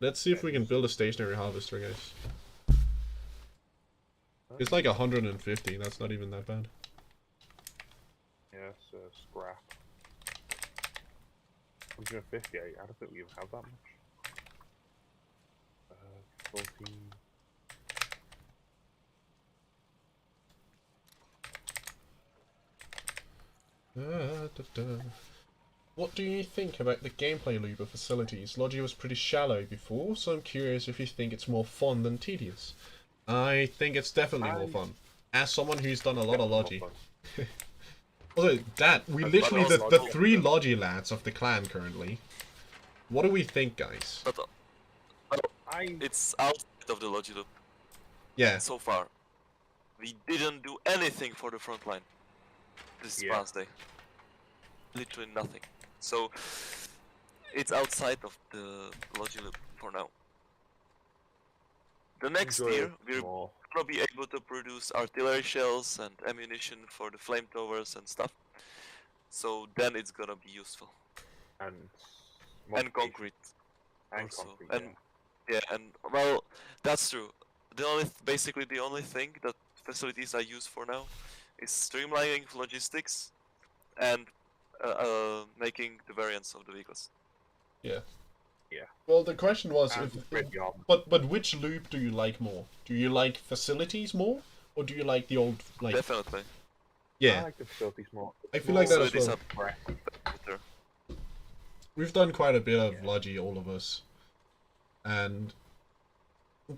Let's see if we can build a stationary harvester, guys. It's like 150, that's not even that bad. Yes, scrap. 158. I don't think we even have that much. 14. What do you think about the gameplay loop of facilities? Logi was pretty shallow before, so I'm curious if you think it's more fun than tedious. I think it's definitely more fun. As someone who's done a lot of Logi. Also, Dad, we But literally, also the Logi- 3 Logi lads of the clan currently. What do we think, guys? But I it's outside of the logic loop Yeah, so far. We didn't do anything for the front line this Yeah. past day. Literally nothing. So it's outside of the logic loop for now. The next enjoy year it we're more. gonna be able to produce artillery shells and ammunition for the flamethrowers and stuff. So then it's gonna be useful. And And modification. concrete. And also. concrete. And yeah, and well, that's true. Basically the only thing that facilities are used for now is streamlining logistics and making the variants of the vehicles. well, the question was, And ready armor. but which loop do you like more? Do you like facilities more, or do you like the old, like, Definitely. I yeah, like the facilities more. I feel like that as Facilities well. are better. We've done quite a bit of Yeah. Logi, all of us, and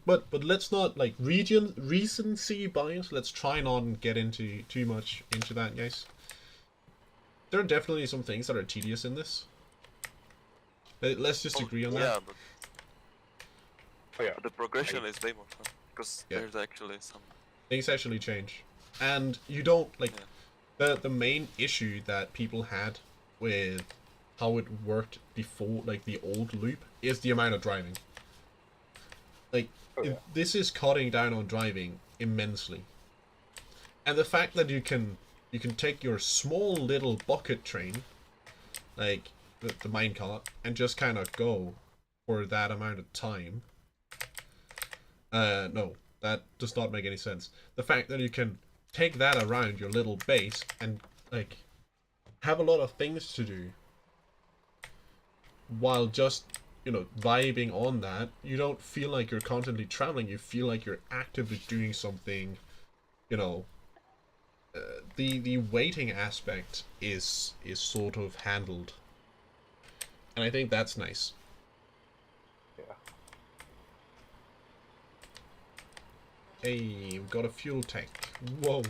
but let's not like recency bias. Let's try not and get into too much into that, guys. There are definitely some things that are tedious in this. Let's just agree on that. Yeah, but Oh yeah. the progression is way more fun because Yeah. there's actually some. Things actually change, and you don't like Yeah. the main issue that people had with how it worked before, like the old loop, is the amount of driving. Like Oh, yeah. this is cutting down on driving immensely, and the fact that you can take your small little bucket train, like the minecart, and just kind of go for that amount of time. No, that does not make any sense. The fact that you can take that around your little base and like have a lot of things to do while just, you know, vibing on that, you don't feel like you're constantly traveling. You feel like you're actively doing something, you know. The waiting aspect is sort of handled, and I think that's nice. Yeah. Hey, we've got a fuel tank. Whoa.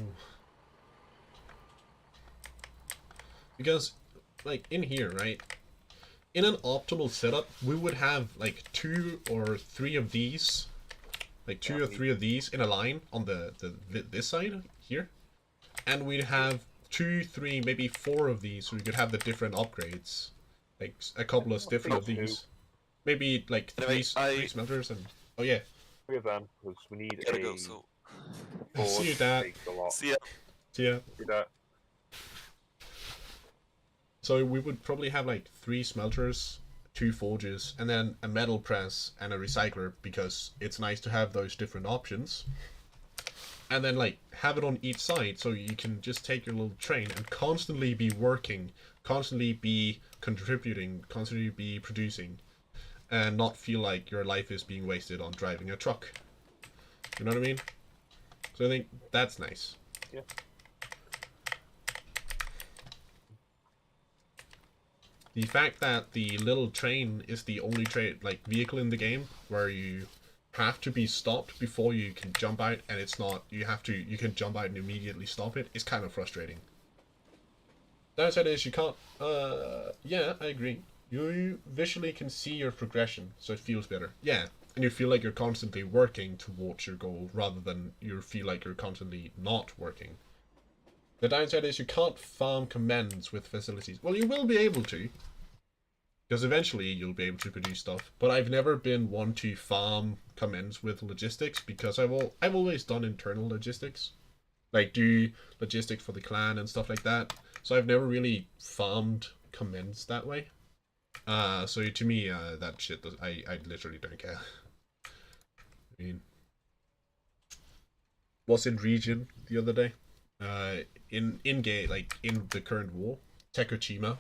Because, like, in here, right? In an optimal setup, we would have, like, 2 or 3 of these. Like, 2 or 3 of these in a line on this side here. And we'd have 2, 3, maybe 4 of these, so we could have the different upgrades. Like, a couple of different of these. Maybe, like, Anyway, three smelters and... Oh, yeah. 3 of them, because we need Gotta a go, so See you, forge Dad. to make a lot. see ya. See ya. See that? So we would probably have like 3 smelters, 2 forges, and then a metal press and a recycler, because it's nice to have those different options. And then like have it on each side, so you can just take your little train and constantly be working, constantly be contributing, constantly be producing, and not feel like your life is being wasted on driving a truck. You know what I mean? So I think that's nice. Yeah. The fact that the little train is the only train, like, vehicle in the game where you have to be stopped before you can jump out, and it's not, you can jump out and immediately stop it, is kind of frustrating. Downside is you can't, yeah, I agree. You visually can see your progression, so it feels better. Yeah, and you feel like you're constantly working towards your goal, rather than you feel like you're constantly not working. The downside is you can't farm commends with facilities. Well, you will be able to, because eventually you'll be able to produce stuff. But I've never been one to farm commends with logistics, because I've always done internal logistics, like do logistics for the clan and stuff like that. So I've never really farmed commends that way. So to me, that shit does. I literally don't care. I mean, was in region the other day. In game, like in the current war, Tekochima,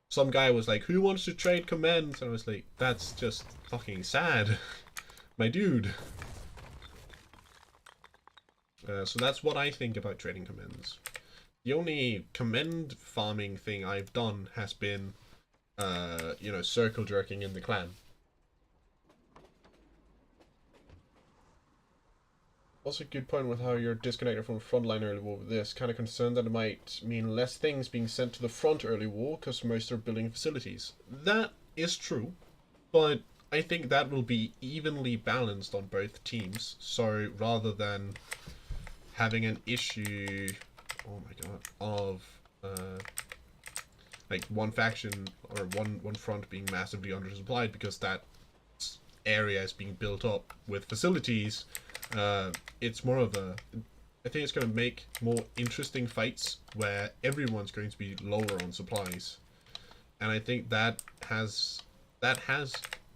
some guy was like, "Who wants to trade commends?" And I was like, "That's just fucking sad, my dude." So that's what I think about trading commends. The only commend farming thing I've done has been, you know, circle jerking in the clan. Also, a good point with how you're disconnected from frontline early war with this. Kind of concerned that it might mean less things being sent to the front early war, because most are building facilities. That is true, but I think that will be evenly balanced on both teams. So rather than having an issue, oh my god, of like one faction or one front being massively undersupplied because that area is being built up with facilities, it's more of a, I think it's going to make more interesting fights where everyone's going to be lower on supplies, and I think that has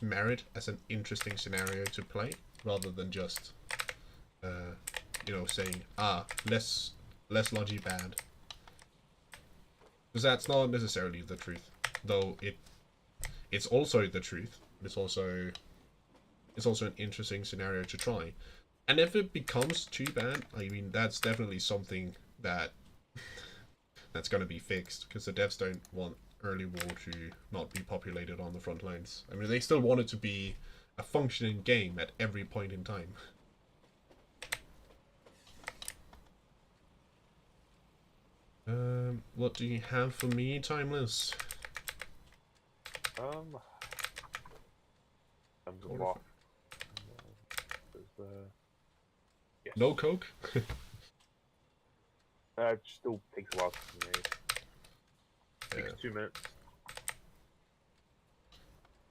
merit as an interesting scenario to play, rather than just you know, saying less logi bad, because that's not necessarily the truth, though it's also the truth. It's also an interesting scenario to try. And if it becomes too bad, I mean, that's definitely something that that's going to be fixed, because the devs don't want early war to not be populated on the front lines. I mean, they still want it to be a functioning game at every point in time. What do you have for me, Timeless? What? Yes. No coke? It still takes a while to make. Yeah. Takes 2 minutes.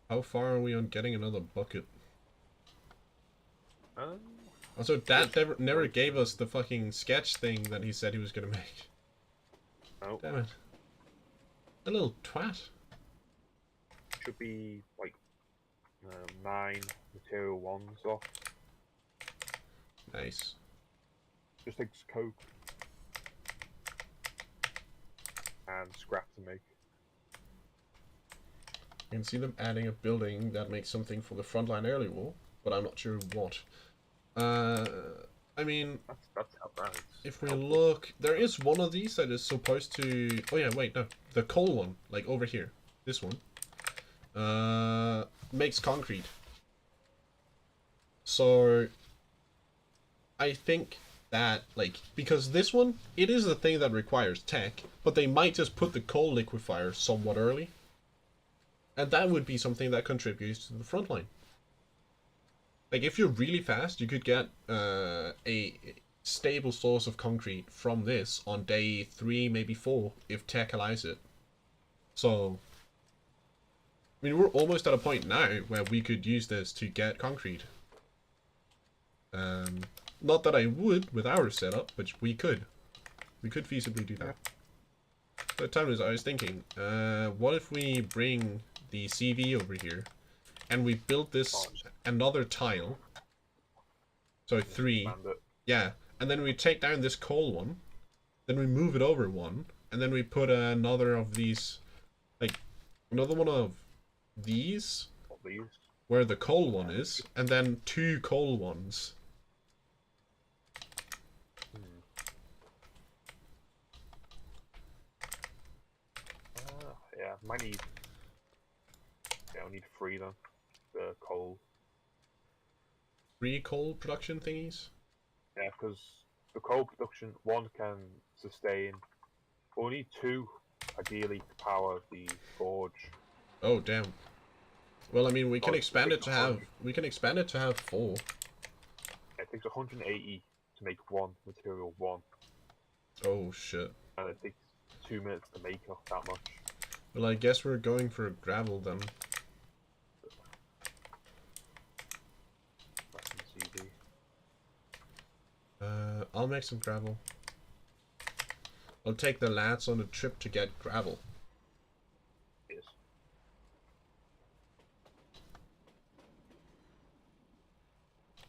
How far are we on getting another bucket? Um, Also, Dad never gave us the fucking sketch thing that he said he was gonna make. no, Damn it. A little twat. should be like 9 material ones off. Nice. Just takes coke and scrap to make. I can see them adding a building that makes something for the frontline early war, but I'm not sure what. I mean, That's how bad. if we look, there is one of these that is supposed to. Oh yeah, wait, no, the coal one, like over here, this one, makes concrete. So I think that, like, because this one, it is a thing that requires tech, but they might just put the coal liquefier somewhat early. And that would be something that contributes to the front line. Like, if you're really fast, you could get a stable source of concrete from this on day 3, maybe 4, if tech allows it. So, I mean, we're almost at a point now where we could use this to get concrete. Not that I would with our setup, but we could. We could feasibly do that. So, Thomas, I was thinking, what if we bring the CV over here, and we build this another tile? So 3. Yeah, and then we take down this coal one, then we move it over one, and then we put another of these, like, another one of these, where the coal one is, and then 2 coal ones. Yeah, might need. Yeah, I need 3 then. The coal. 3 coal production thingies? Yeah, because the coal production, 1 can sustain. We'll need 2, ideally, to power the forge. Oh damn. Well, I mean, we can expand it to have. We can expand it to have 4. It takes 180 to make 1 material 1. Oh shit. And it takes 2 minutes to make up that much. Well, I guess we're going for gravel then. I'll make some gravel. I'll take the lads on a trip to get gravel. Yes.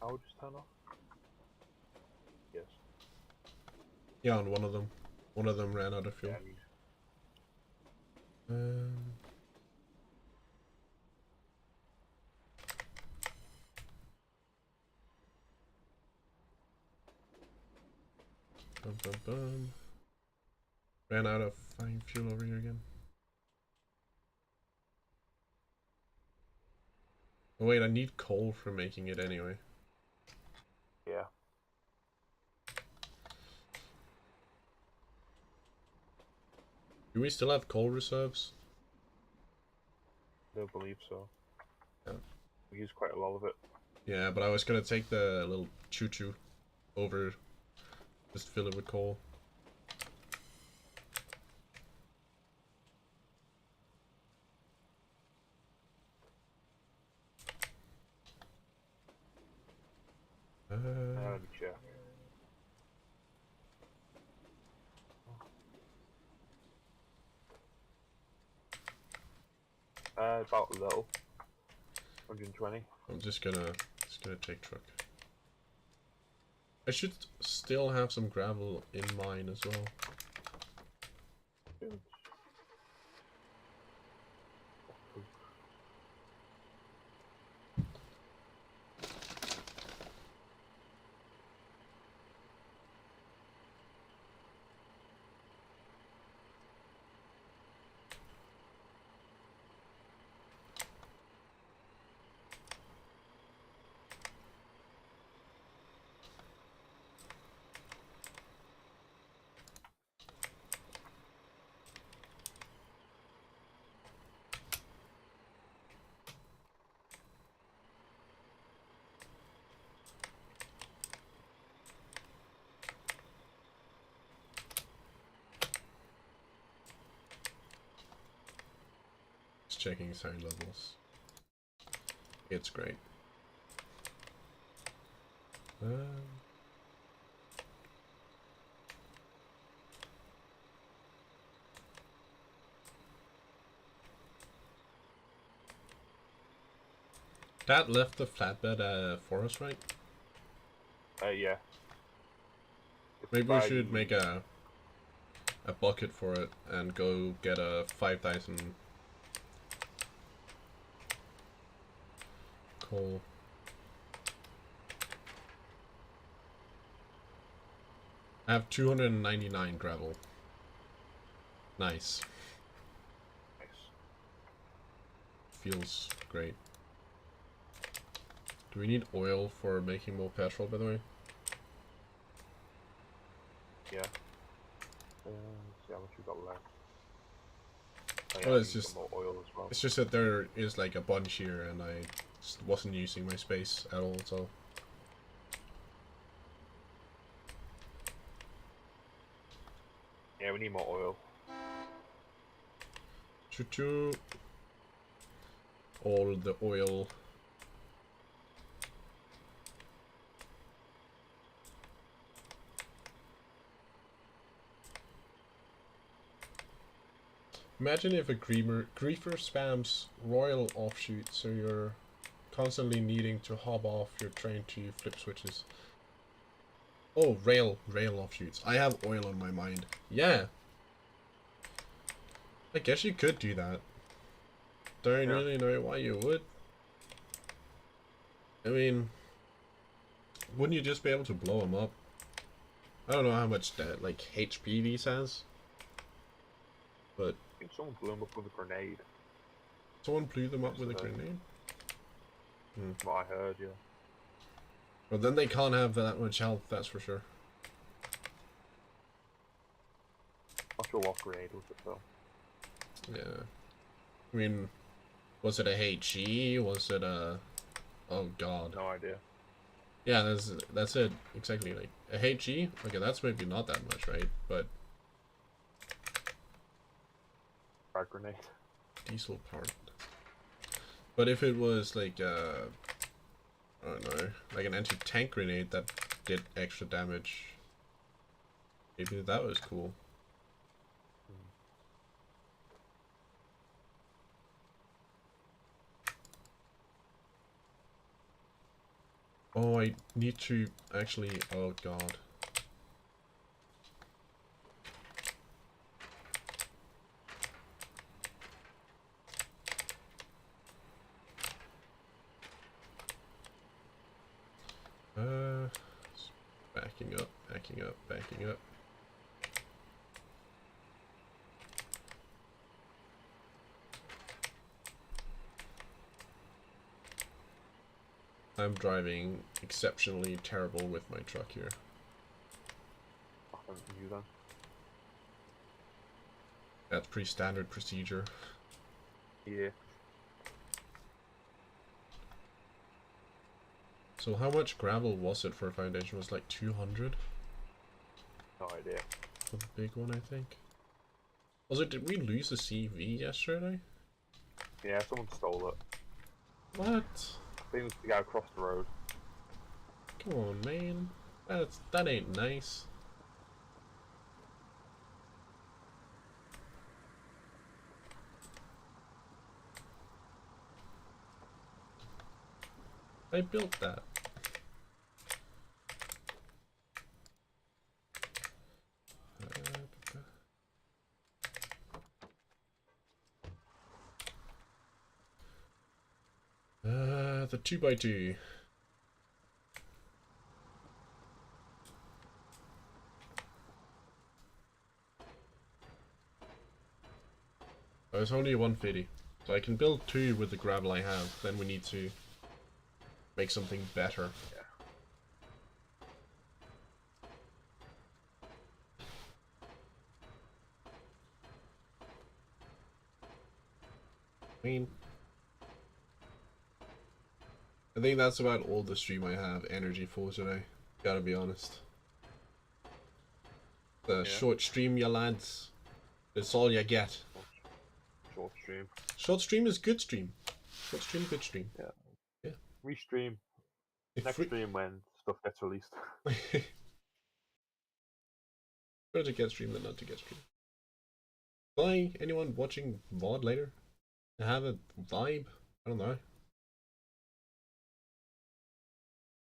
I'll just turn off. Yes. Yeah, on one of them. One of them ran out of fuel. Yeah, Bum, bum, bum. Ran out of fine fuel over here again. Oh wait, I need coal for making it anyway. yeah. Do we still have coal reserves? I don't believe so. Yeah. We use quite a lot of it. Yeah, but I was gonna take the little choo-choo over, just fill it with coal. Let me check. About a little. 120. I'm just gonna take truck. I should still have some gravel in mine as well. Checking sound levels. It's great. That left the flatbed for us, right? Yeah. Maybe we should make a bucket for it and go get a 5,000 coal. I have 299 gravel. Nice. Nice. Feels great. Do we need oil for making more petrol, by the way? how much we got left. Oh, Well, I it's need just- some more oil as well. It's just that there is like a bunch here, and I just wasn't using my space at all. So Yeah, we need more oil. choo-choo. All the oil. Imagine if a griefer spams royal offshoot, so you're constantly needing to hop off your train to flip switches. Oh, rail offshoots. I have oil on my mind. Yeah. I guess you could do that. Don't really know why you would. I mean, wouldn't you just be able to blow them up? I don't know how much that, like, HP these has. But I think someone blew him up with a grenade. someone blew them up with a Yesterday. grenade? What I heard, yeah. Well, then they can't have that much health, that's for sure. Not sure what grenade was it though. Yeah. I mean, was it a HE? Was it a... Oh god. No idea. Yeah, that's it. Exactly, like, a HE? Okay, that's maybe not that much, right? But... Frag grenade. Diesel part. But if it was like, I don't know, like an anti-tank grenade that did extra damage, maybe that was cool. Oh, I need to actually, oh god. Backing up, backing up, backing up. I'm driving exceptionally terrible with my truck here. Nothing new then. That's pretty standard procedure. Yeah. So how much gravel was it for a foundation? It was like 200? No idea. For the big one, I think. Also, did we lose the CV yesterday? Yeah, someone stole it. What? I think it was the guy across the road. Come on, man. That ain't nice. I built that. The 2x2. Oh, it's only 150. So I can build 2 with the gravel I have. Then we need to make something better. Yeah. I mean, I think that's about all the stream I have energy for today. Gotta be honest. The short stream, ya lads. That's all you get. Short stream. Short stream is good stream. Short stream, good stream. Yeah. Yeah. Restream. Next stream when stuff gets released. Better to get stream than not to get stream. Bye, anyone watching VOD later? Have a vibe? I don't know.